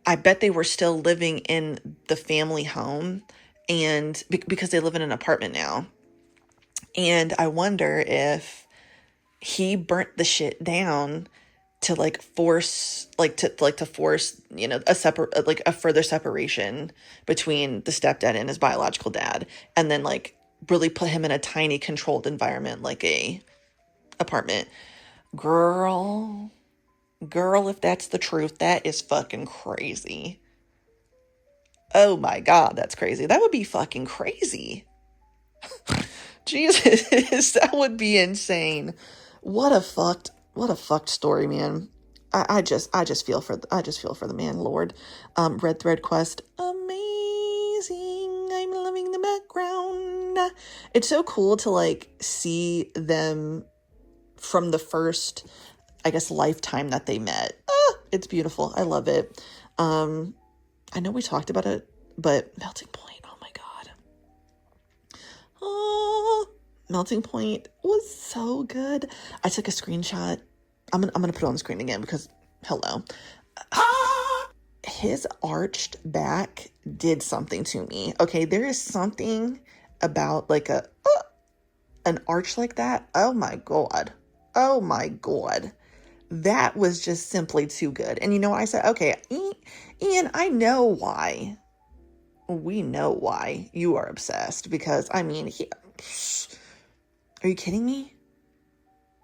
I bet they were still living in the family home, and because they live in an apartment now. And I wonder if he burnt the shit down to force a further separation between the stepdad and his biological dad, and then really put him in a tiny controlled environment like a apartment. Girl, if that's the truth, that is fucking crazy. Oh my God, that's crazy. That would be fucking crazy. Jesus, that would be insane. What a fucked story, man. I just feel for the man, Lord. Red Thread Quest, amazing. I'm loving the background. It's so cool to see them from the first, I guess, lifetime that they met. It's beautiful. I love it. I know we talked about it, but Melting Point, oh my God. Oh, Melting Point was so good. I took a screenshot. I'm gonna put it on the screen again because, hello. His arched back did something to me. Okay, there is something about an arch like that. Oh my God. That was just simply too good. And you know what I said? Okay, Ian, I know why. We know why you are obsessed, because I mean, are you kidding me?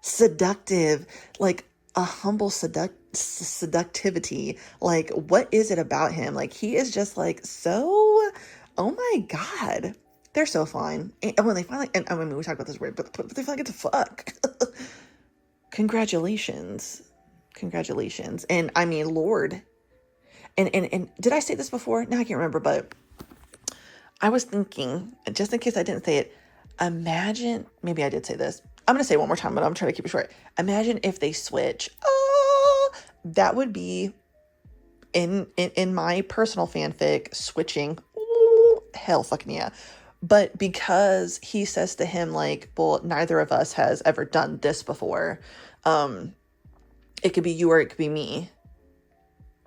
Seductive, like a humble seductivity. Like, what is it about him? Like, he is just so, oh my God, they're so fine. And when they finally, and I mean, we talked about this word, but they finally get to fuck. Congratulations. And I mean, Lord, and did I say this before? No, I can't remember, but I was thinking, just in case I didn't say it, imagine, maybe I did say this. I'm going to say it one more time, but I'm trying to keep it short. Imagine if they switch. Oh, that would be in my personal fanfic, switching, ooh, hell fucking yeah. But because he says to him, like, well, neither of us has ever done this before. It could be you or it could be me.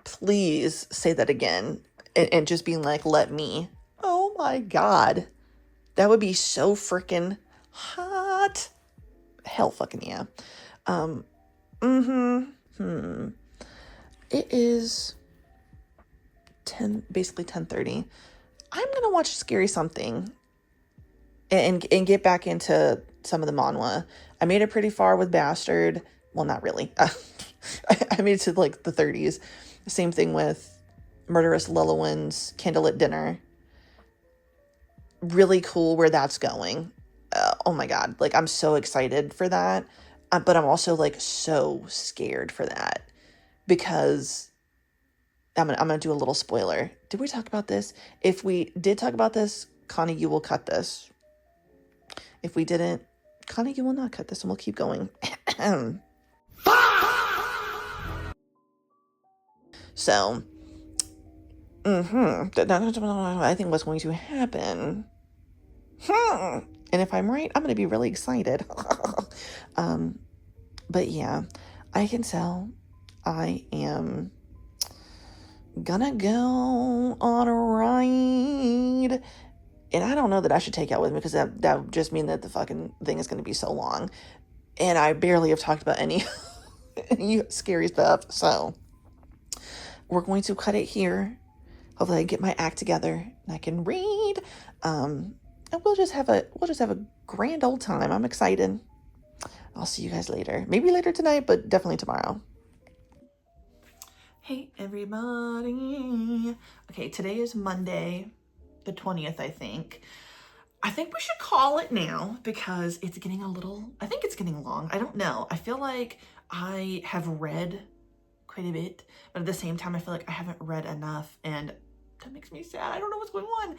Please say that again. And just being like, let me. Oh my God. That would be so freaking hot. Hell fucking yeah. It is basically 10:30. I'm gonna watch Scary Something and get back into some of the manhwa. I made it pretty far with Bastard. Well, not really. I made it to like the 30s. Same thing with Murderous Lillowin's Candlelit Dinner. Really cool where that's going. Oh my God. Like, I'm so excited for that. But I'm also like so scared for that because I'm gonna do a little spoiler. Did we talk about this? If we did talk about this, Connie, you will cut this. If we didn't, Connie, you will not cut this and we'll keep going. So, I think what's going to happen. And if I'm right, I'm going to be really excited. But yeah, I can tell I am gonna go on a ride. And I don't know that I should take out with me because that would just mean that the fucking thing is going to be so long. And I barely have talked about any scary stuff. So we're going to cut it here. Hopefully I get my act together and I can read. And we'll just have a grand old time. I'm excited. I'll see you guys later. Maybe later tonight, but definitely tomorrow. Hey everybody. Okay, today is Monday, the 20th, I think. I think we should call it now because it's getting I think it's getting long. I don't know. I feel like I have read quite a bit, but at the same time, I feel like I haven't read enough and that makes me sad. I don't know what's going on.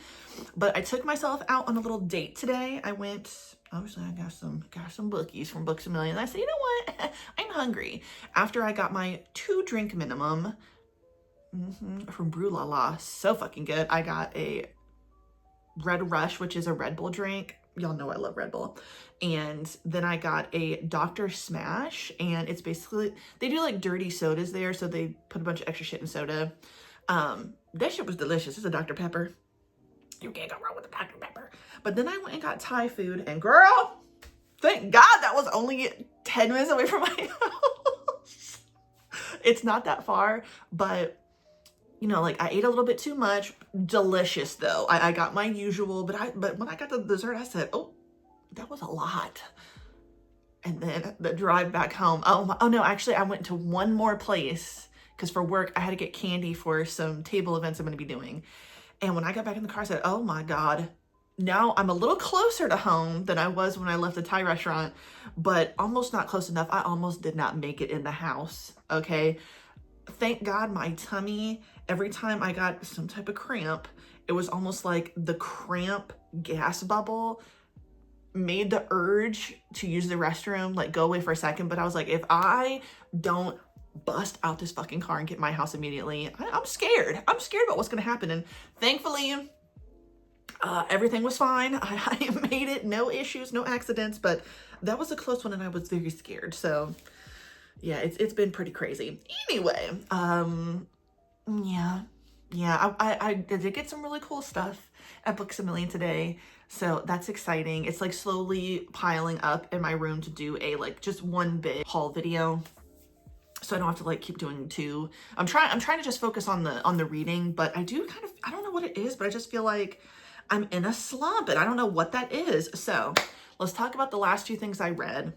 But I took myself out on a little date today. I got some bookies from Books A Million. I said, you know what? I'm hungry. After I got my 2-drink minimum from Brew La La. So fucking good. I got a Red Rush, which is a Red Bull drink. Y'all know I love Red Bull. And then I got a Dr. Smash, and it's basically, they do like dirty sodas there, so they put a bunch of extra shit in soda. That shit was delicious. It's a Dr. Pepper. You can't go wrong with a Dr. Pepper. But then I went and got Thai food, and girl, thank God that was only 10 minutes away from my house. It's not that far, but you know, like I ate a little bit too much. Delicious though. I got my usual, but when I got the dessert, I said, oh, that was a lot. And then the drive back home. Oh no, actually I went to one more place because for work I had to get candy for some table events I'm going to be doing. And when I got back in the car, I said, oh my God, now I'm a little closer to home than I was when I left the Thai restaurant, but almost not close enough. I almost did not make it in the house. Okay. Thank God my tummy, every time I got some type of cramp, it was almost like the cramp gas bubble made the urge to use the restroom like go away for a second. But I was like, if I don't bust out this fucking car and get my house immediately, I'm scared. I'm scared about what's going to happen. And thankfully, everything was fine. I made it. No issues, no accidents, but that was a close one and I was very scared. So yeah, it's been pretty crazy. Anyway, yeah, I did get some really cool stuff at Books A Million today. So that's exciting. It's like slowly piling up in my room to do a like just one big haul video. So I don't have to like keep doing two. I'm trying to just focus on the reading, but I don't know what it is, but I just feel like I'm in a slump and I don't know what that is. So let's talk about the last 2 things I read.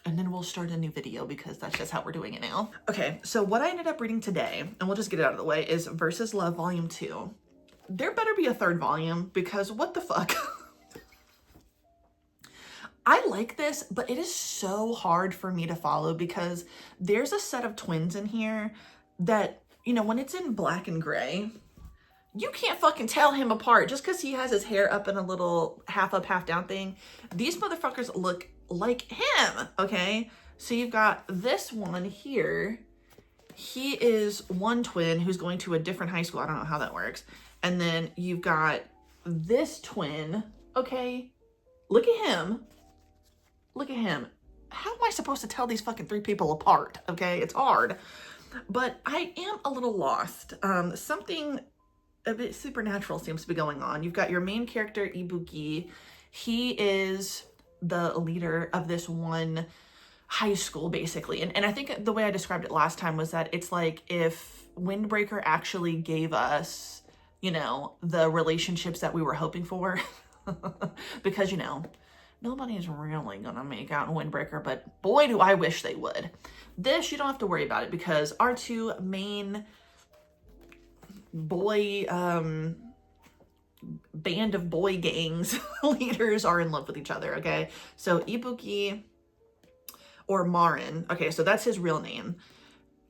And then we'll start a new video because that's just how we're doing it now. Okay, so what I ended up reading today, and we'll just get it out of the way, is Versus Love Volume 2. There better be a 3rd volume because what the fuck? I like this, but it is so hard for me to follow because there's a set of twins in here that, you know, when it's in black and gray, you can't fucking tell him apart just because he has his hair up in a little half up, half down thing. These motherfuckers look like him, okay? So you've got this one here, he is one twin who's going to a different high school. I don't know how that works. And then you've got this twin. Okay, look at him. Look at him. How am I supposed to tell these fucking three people apart? Okay, it's hard. But I am a little lost. Something a bit supernatural seems to be going on. You've got your main character, Ibuki. He is the leader of this one high school, basically. And I think the way I described it last time was that it's like if Windbreaker actually gave us, you know, the relationships that we were hoping for. Because, you know, nobody's really gonna make out in Windbreaker, but boy, do I wish they would. This, you don't have to worry about it because our two main boy, band of boy gangs leaders are in love with each other, okay? So Ibuki, or Marin, okay, so that's his real name.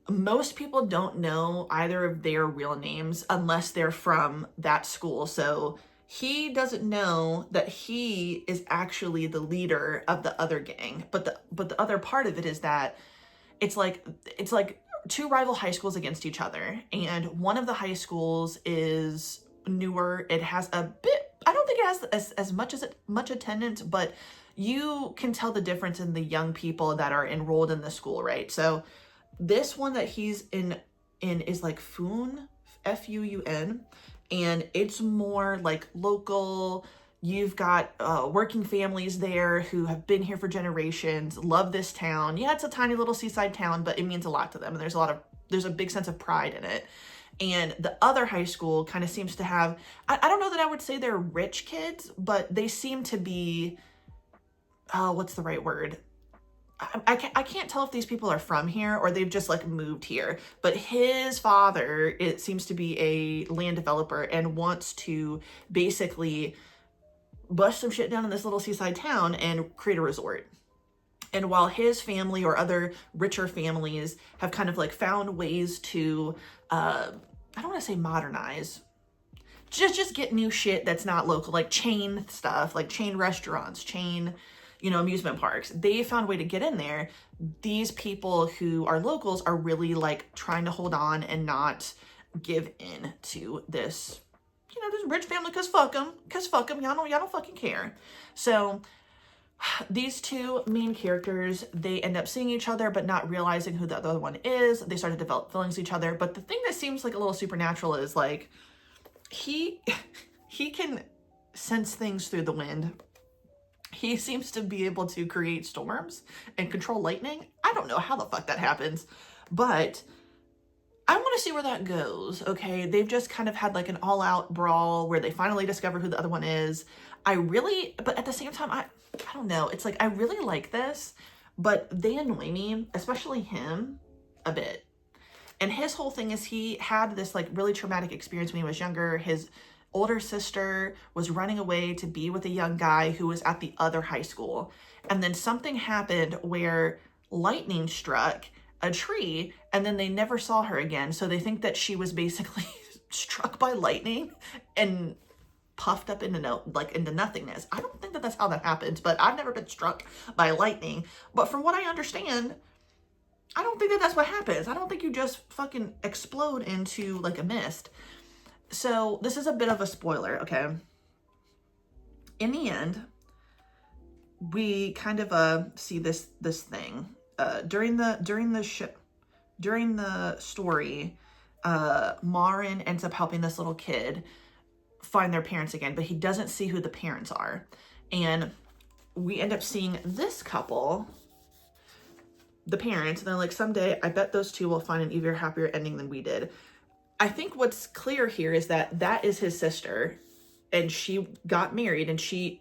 Most people don't know either of their real names unless they're from that school, so he doesn't know that he is actually the leader of the other gang. But the other part of it is that it's like two rival high schools against each other. And one of the high schools is newer. It has a bit, I don't think it has as much attendance, but you can tell the difference in the young people that are enrolled in the school, right? So this one that he's in is like Fun, F-U-U-N. And it's more like local. You've got working families there who have been here for generations, love this town. Yeah, it's a tiny little seaside town, but it means a lot to them. And there's a big sense of pride in it. And the other high school kind of seems to have, I don't know that I would say they're rich kids, but they seem to be, what's the right word? I can't tell if these people are from here or they've just like moved here, but his father, it seems to be a land developer and wants to basically bust some shit down in this little seaside town and create a resort. And while his family or other richer families have kind of like found ways to, I don't want to say modernize, just get new shit that's not local, like chain stuff, like chain restaurants, chain, you know, amusement parks. They found a way to get in there. These people who are locals are really like trying to hold on and not give in to this, you know, this rich family, cause fuck them, y'all don't fucking care. So these two main characters, they end up seeing each other, but not realizing who the other one is. They start to develop feelings to each other. But the thing that seems like a little supernatural is like, he can sense things through the wind. He seems to be able to create storms and control lightning. I don't know how the fuck that happens, but I want to see where that goes, okay? They've just kind of had like an all-out brawl where they finally discover who the other one is. But at the same time, I don't know. It's like, I really like this, but they annoy me, especially him, a bit. And his whole thing is he had this like really traumatic experience when he was younger. His older sister was running away to be with a young guy who was at the other high school. And then something happened where lightning struck a tree and then they never saw her again. So they think that she was basically struck by lightning and puffed up into nothingness. I don't think that that's how that happens, but I've never been struck by lightning. But from what I understand, I don't think that that's what happens. I don't think you just fucking explode into like a mist. So this is a bit of a spoiler, okay? In the end, we kind of see this thing during the story. Marin ends up helping this little kid find their parents again, but he doesn't see who the parents are, and we end up seeing this couple, the parents, and they're like, someday I bet those two will find an even happier ending than we did. I think what's clear here is that is his sister, and she got married, and she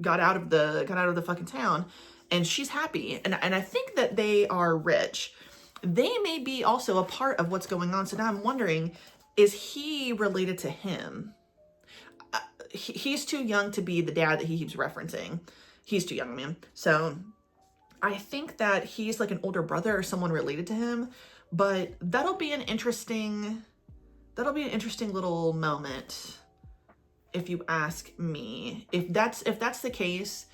got out of the fucking town, and she's happy, and I think that they are rich. They may be also a part of what's going on. So now I'm wondering, is he related to him? He's too young to be the dad that he keeps referencing. He's too young, man. So I think that he's like an older brother or someone related to him. But that'll be an interesting little moment, if you ask me. If that's the case,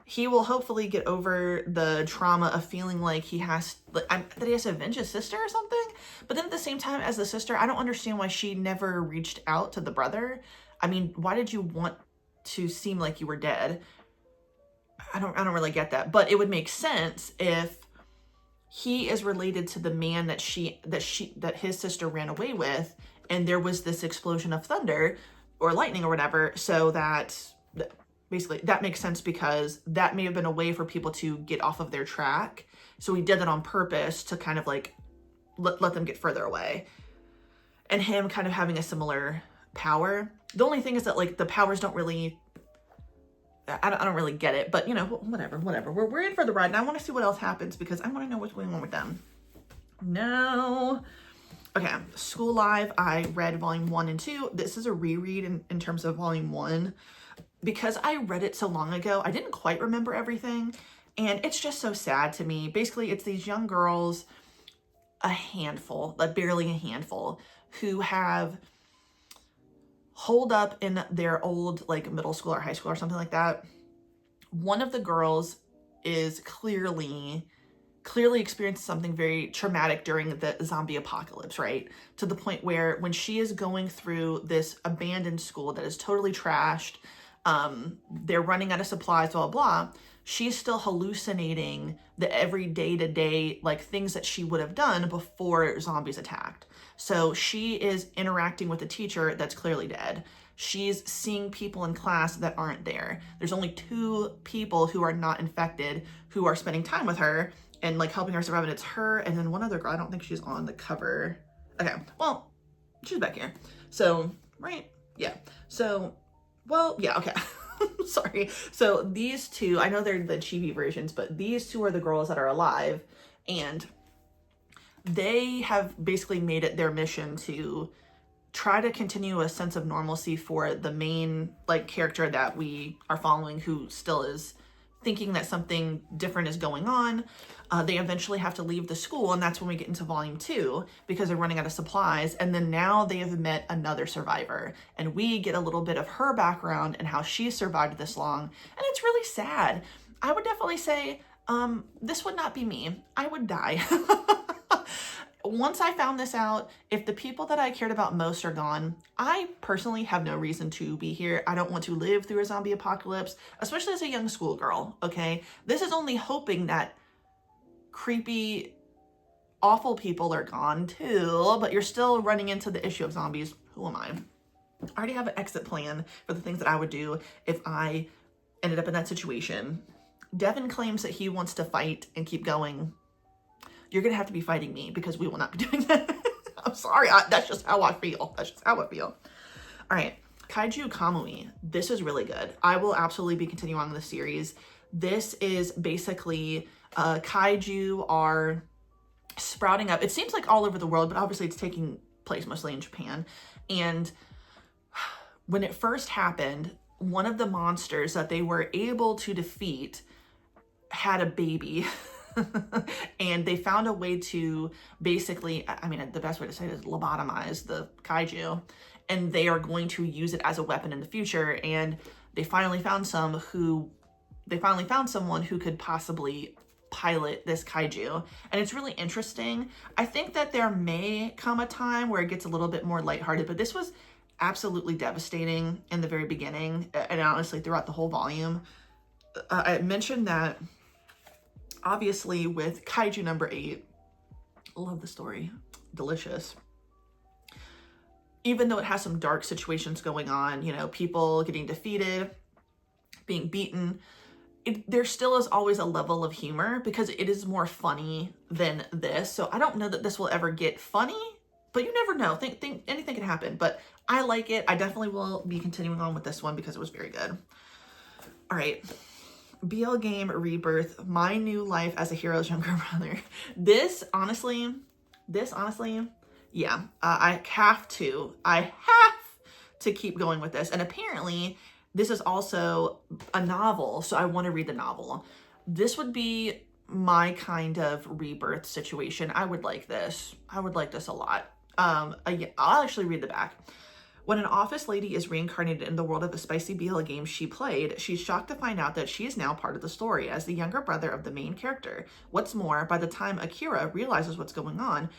he will hopefully get over the trauma of feeling like that he has to avenge his sister or something. But then at the same time, as the sister, I don't understand why she never reached out to the brother. I mean, why did you want to seem like you were dead? I don't really get that. But it would make sense if he is related to the man that his sister ran away with, and there was this explosion of thunder or lightning or whatever, so that basically that makes sense, because that may have been a way for people to get off of their track. So he did that on purpose to kind of like let them get further away. And him kind of having a similar power. The only thing is that like the powers don't really, I don't really get it, but you know, whatever. We're in for the ride, and I want to see what else happens because I want to know what's going on with them. No. Okay, School Live, I read volume 1 and 2. This is a reread in terms of volume 1. Because I read it so long ago, I didn't quite remember everything. And it's just so sad to me. Basically, it's these young girls, a handful, like barely a handful, who have holed up in their old like middle school or high school or something like that. One of the girls is clearly experienced something very traumatic during the zombie apocalypse, right? To the point where when she is going through this abandoned school that is totally trashed, they're running out of supplies, blah, blah, she's still hallucinating the every day-to-day like things that she would have done before zombies attacked. So she is interacting with a teacher that's clearly dead. She's seeing people in class that aren't there. There's only 2 people who are not infected who are spending time with her and like helping her survive, and it's her and then one other girl. I don't think she's on the cover. Okay, well, she's back here. So, right? Yeah. So, well, yeah, okay. Sorry. So these 2, I know they're the chibi versions, but these 2 are the girls that are alive, and they have basically made it their mission to try to continue a sense of normalcy for the main like character that we are following, who still is thinking that something different is going on. They eventually have to leave the school, and that's when we get into volume 2 because they're running out of supplies. And then now they have met another survivor, and we get a little bit of her background and how she survived this long. And it's really sad. I would definitely say this would not be me. I would die. Once I found this out, if the people that I cared about most are gone, I personally have no reason to be here. I don't want to live through a zombie apocalypse, especially as a young schoolgirl, okay? This is only hoping that creepy, awful people are gone too, but you're still running into the issue of zombies. Who am I? I already have an exit plan for the things that I would do if I ended up in that situation. Devin claims that he wants to fight and keep going. You're going to have to be fighting me because we will not be doing that. I'm sorry. That's just how I feel. All right. Kaiju Kamui. This is really good. I will absolutely be continuing on the series. This is basically kaiju are sprouting up. It seems like all over the world, but obviously it's taking place mostly in Japan. And when it first happened, one of the monsters that they were able to defeat had a baby. And they found a way to basically, I mean, the best way to say it is lobotomize the kaiju, and they are going to use it as a weapon in the future. And they finally found someone who could possibly pilot this kaiju, and it's really interesting. I think that there may come a time where it gets a little bit more lighthearted, but this was absolutely devastating in the very beginning, and honestly throughout the whole volume. I mentioned that obviously with kaiju number 8, love the story, delicious. Even though it has some dark situations going on, you know, people getting defeated, being beaten, there still is always a level of humor because it is more funny than this. So I don't know that this will ever get funny, but you never know. Think anything can happen, but I like it. I definitely will be continuing on with this one because it was very good. All right. BL Game Rebirth, My New Life as a Hero's Younger Brother. This honestly, yeah, I have to keep going with this. And apparently this is also a novel, so I want to read the novel. This would be my kind of rebirth situation. I would like this. I would like this a lot. I'll actually read the back. When an office lady is reincarnated in the world of a spicy BL game she played, she's shocked to find out that she is now part of the story as the younger brother of the main character. What's more, by the time Akira realizes what's going on,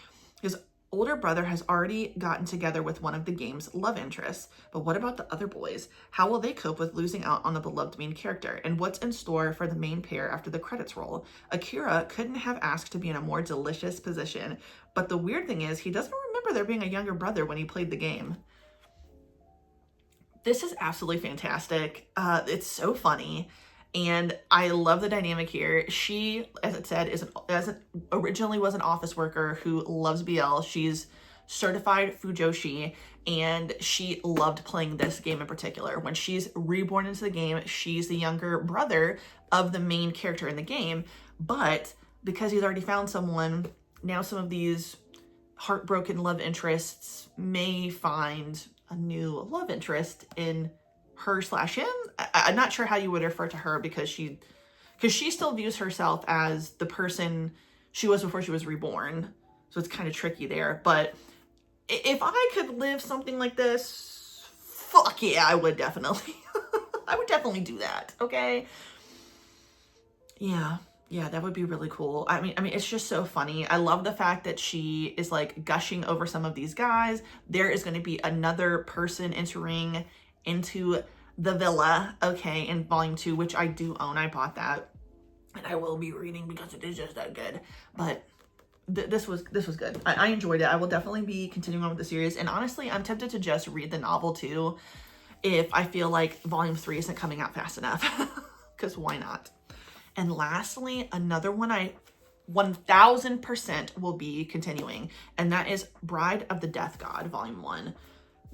his older brother has already gotten together with one of the game's love interests. But what about the other boys? How will they cope with losing out on the beloved main character? And what's in store for the main pair after the credits roll? Akira couldn't have asked to be in a more delicious position. But the weird thing is, he doesn't remember there being a younger brother when he played the game. This is absolutely fantastic. It's so funny. And I love the dynamic here. She, as it said, originally was an office worker who loves BL. She's certified Fujoshi, and she loved playing this game in particular. When she's reborn into the game, she's the younger brother of the main character in the game. But because he's already found someone, now some of these heartbroken love interests may find a new love interest in her/him. I'm not sure how you would refer to her because she still views herself as the person she was before she was reborn. So it's kind of tricky there. But if I could live something like this, fuck yeah, I would definitely. I would definitely do that. Okay. Yeah, that would be really cool. I mean, it's just so funny. I love the fact that she is like gushing over some of these guys. There is going to be another person entering into the villa, okay, in volume 2, which I do own. I bought that and I will be reading because it is just that good. But this was good. I enjoyed it. I will definitely be continuing on with the series. And honestly, I'm tempted to just read the novel too if I feel like volume 3 isn't coming out fast enough. Because why not? And lastly, another one I 1000% will be continuing, and that is Bride of the Death God, volume 1.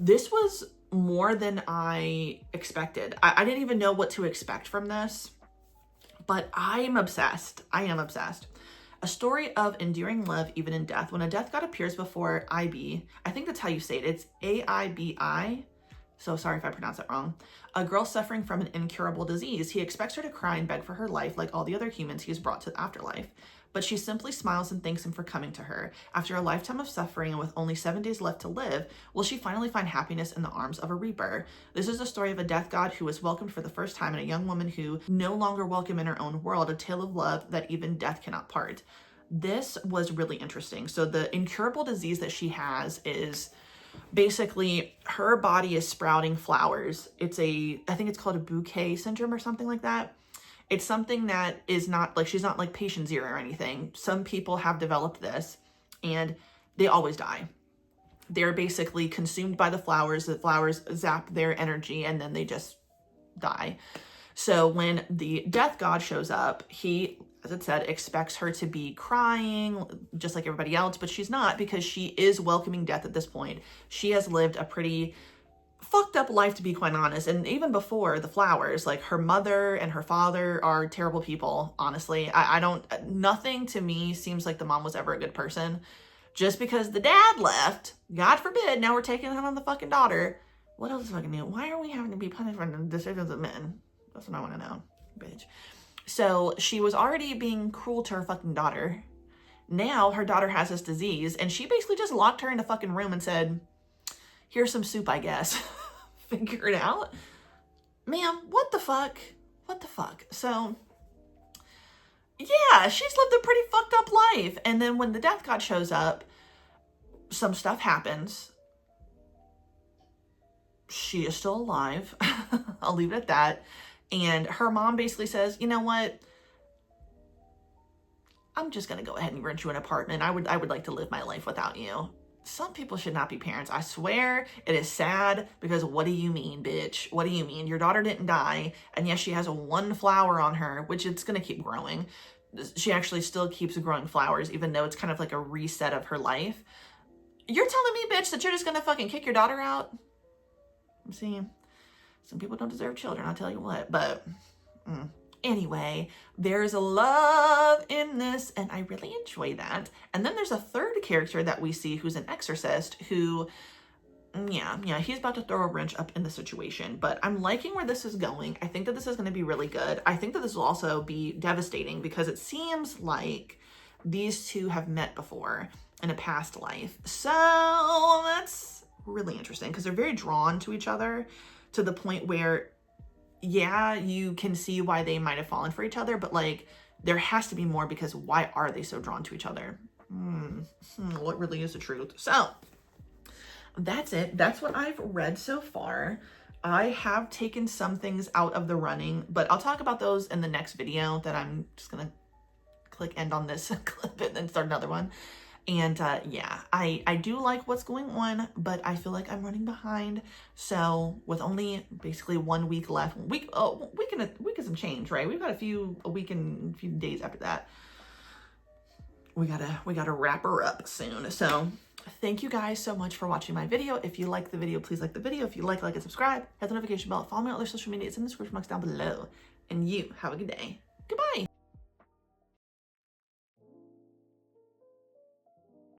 This was more than I expected. I didn't even know what to expect from this, but I am obsessed. A story of enduring love even in death. When a death god appears before IB, I think that's how you say it. It's AIBI. So sorry if I pronounced that wrong. A girl suffering from an incurable disease. He expects her to cry and beg for her life like all the other humans he has brought to the afterlife. But she simply smiles and thanks him for coming to her. After a lifetime of suffering and with only 7 days left to live, will she finally find happiness in the arms of a reaper? This is a story of a death god who is welcomed for the first time and a young woman who no longer welcome in her own world, a tale of love that even death cannot part. This was really interesting. So the incurable disease that she has is basically her body is sprouting flowers. I think it's called a bouquet syndrome or something like that. It's something that is not like, she's not like patient zero or anything. Some people have developed this and they always die. They're basically consumed by the flowers zap their energy and then they just die. So when the death god shows up, he, as it said, expects her to be crying just like everybody else, but she's not, because she is welcoming death at this point. She has lived a pretty fucked up life, to be quite honest. And even before the flowers, like her mother and her father are terrible people, honestly. Nothing to me seems like the mom was ever a good person. Just because the dad left, God forbid, now we're taking it on the fucking daughter. What else is fucking new? Why are we having to be punished for the decisions of men? That's what I want to know, bitch. So she was already being cruel to her fucking daughter. Now her daughter has this disease and she basically just locked her in a fucking room and said, here's some soup, I guess. Figure it out. Ma'am, what the fuck? So yeah, she's lived a pretty fucked up life. And then when the death god shows up, some stuff happens. She is still alive. I'll leave it at that. And her mom basically says, you know what? I'm just going to go ahead and rent you an apartment. I would like to live my life without you. Some people should not be parents. I swear it is sad, because what do you mean, bitch? What do you mean? Your daughter didn't die. And yes, she has one flower on her, which it's going to keep growing. She actually still keeps growing flowers, even though it's kind of like a reset of her life. You're telling me, bitch, that you're just going to fucking kick your daughter out? See, some people don't deserve children, I'll tell you what, but anyway, there's a love in this and I really enjoy that. And then there's a third character that we see who's an exorcist who, yeah, he's about to throw a wrench up in the situation, but I'm liking where this is going. I think that this is going to be really good. I think that this will also be devastating because it seems like these two have met before in a past life. So really interesting because they're very drawn to each other to the point where, yeah, you can see why they might have fallen for each other, but like there has to be more because why are they so drawn to each other? What really is the truth? So that's it. That's what I've read so far. I have taken some things out of the running, but I'll talk about those in the next video that I'm just gonna click end on this clip and then start another one. And yeah, I do like what's going on, but I feel like I'm running behind. So with only basically 1 week left, week and some change, right? We've got a week and a few days after that. We gotta wrap her up soon. So thank you guys so much for watching my video. If you like the video, please like the video. If you like and subscribe, hit the notification bell, follow me on other social media. It's in the description box down below. And you have a good day. Goodbye.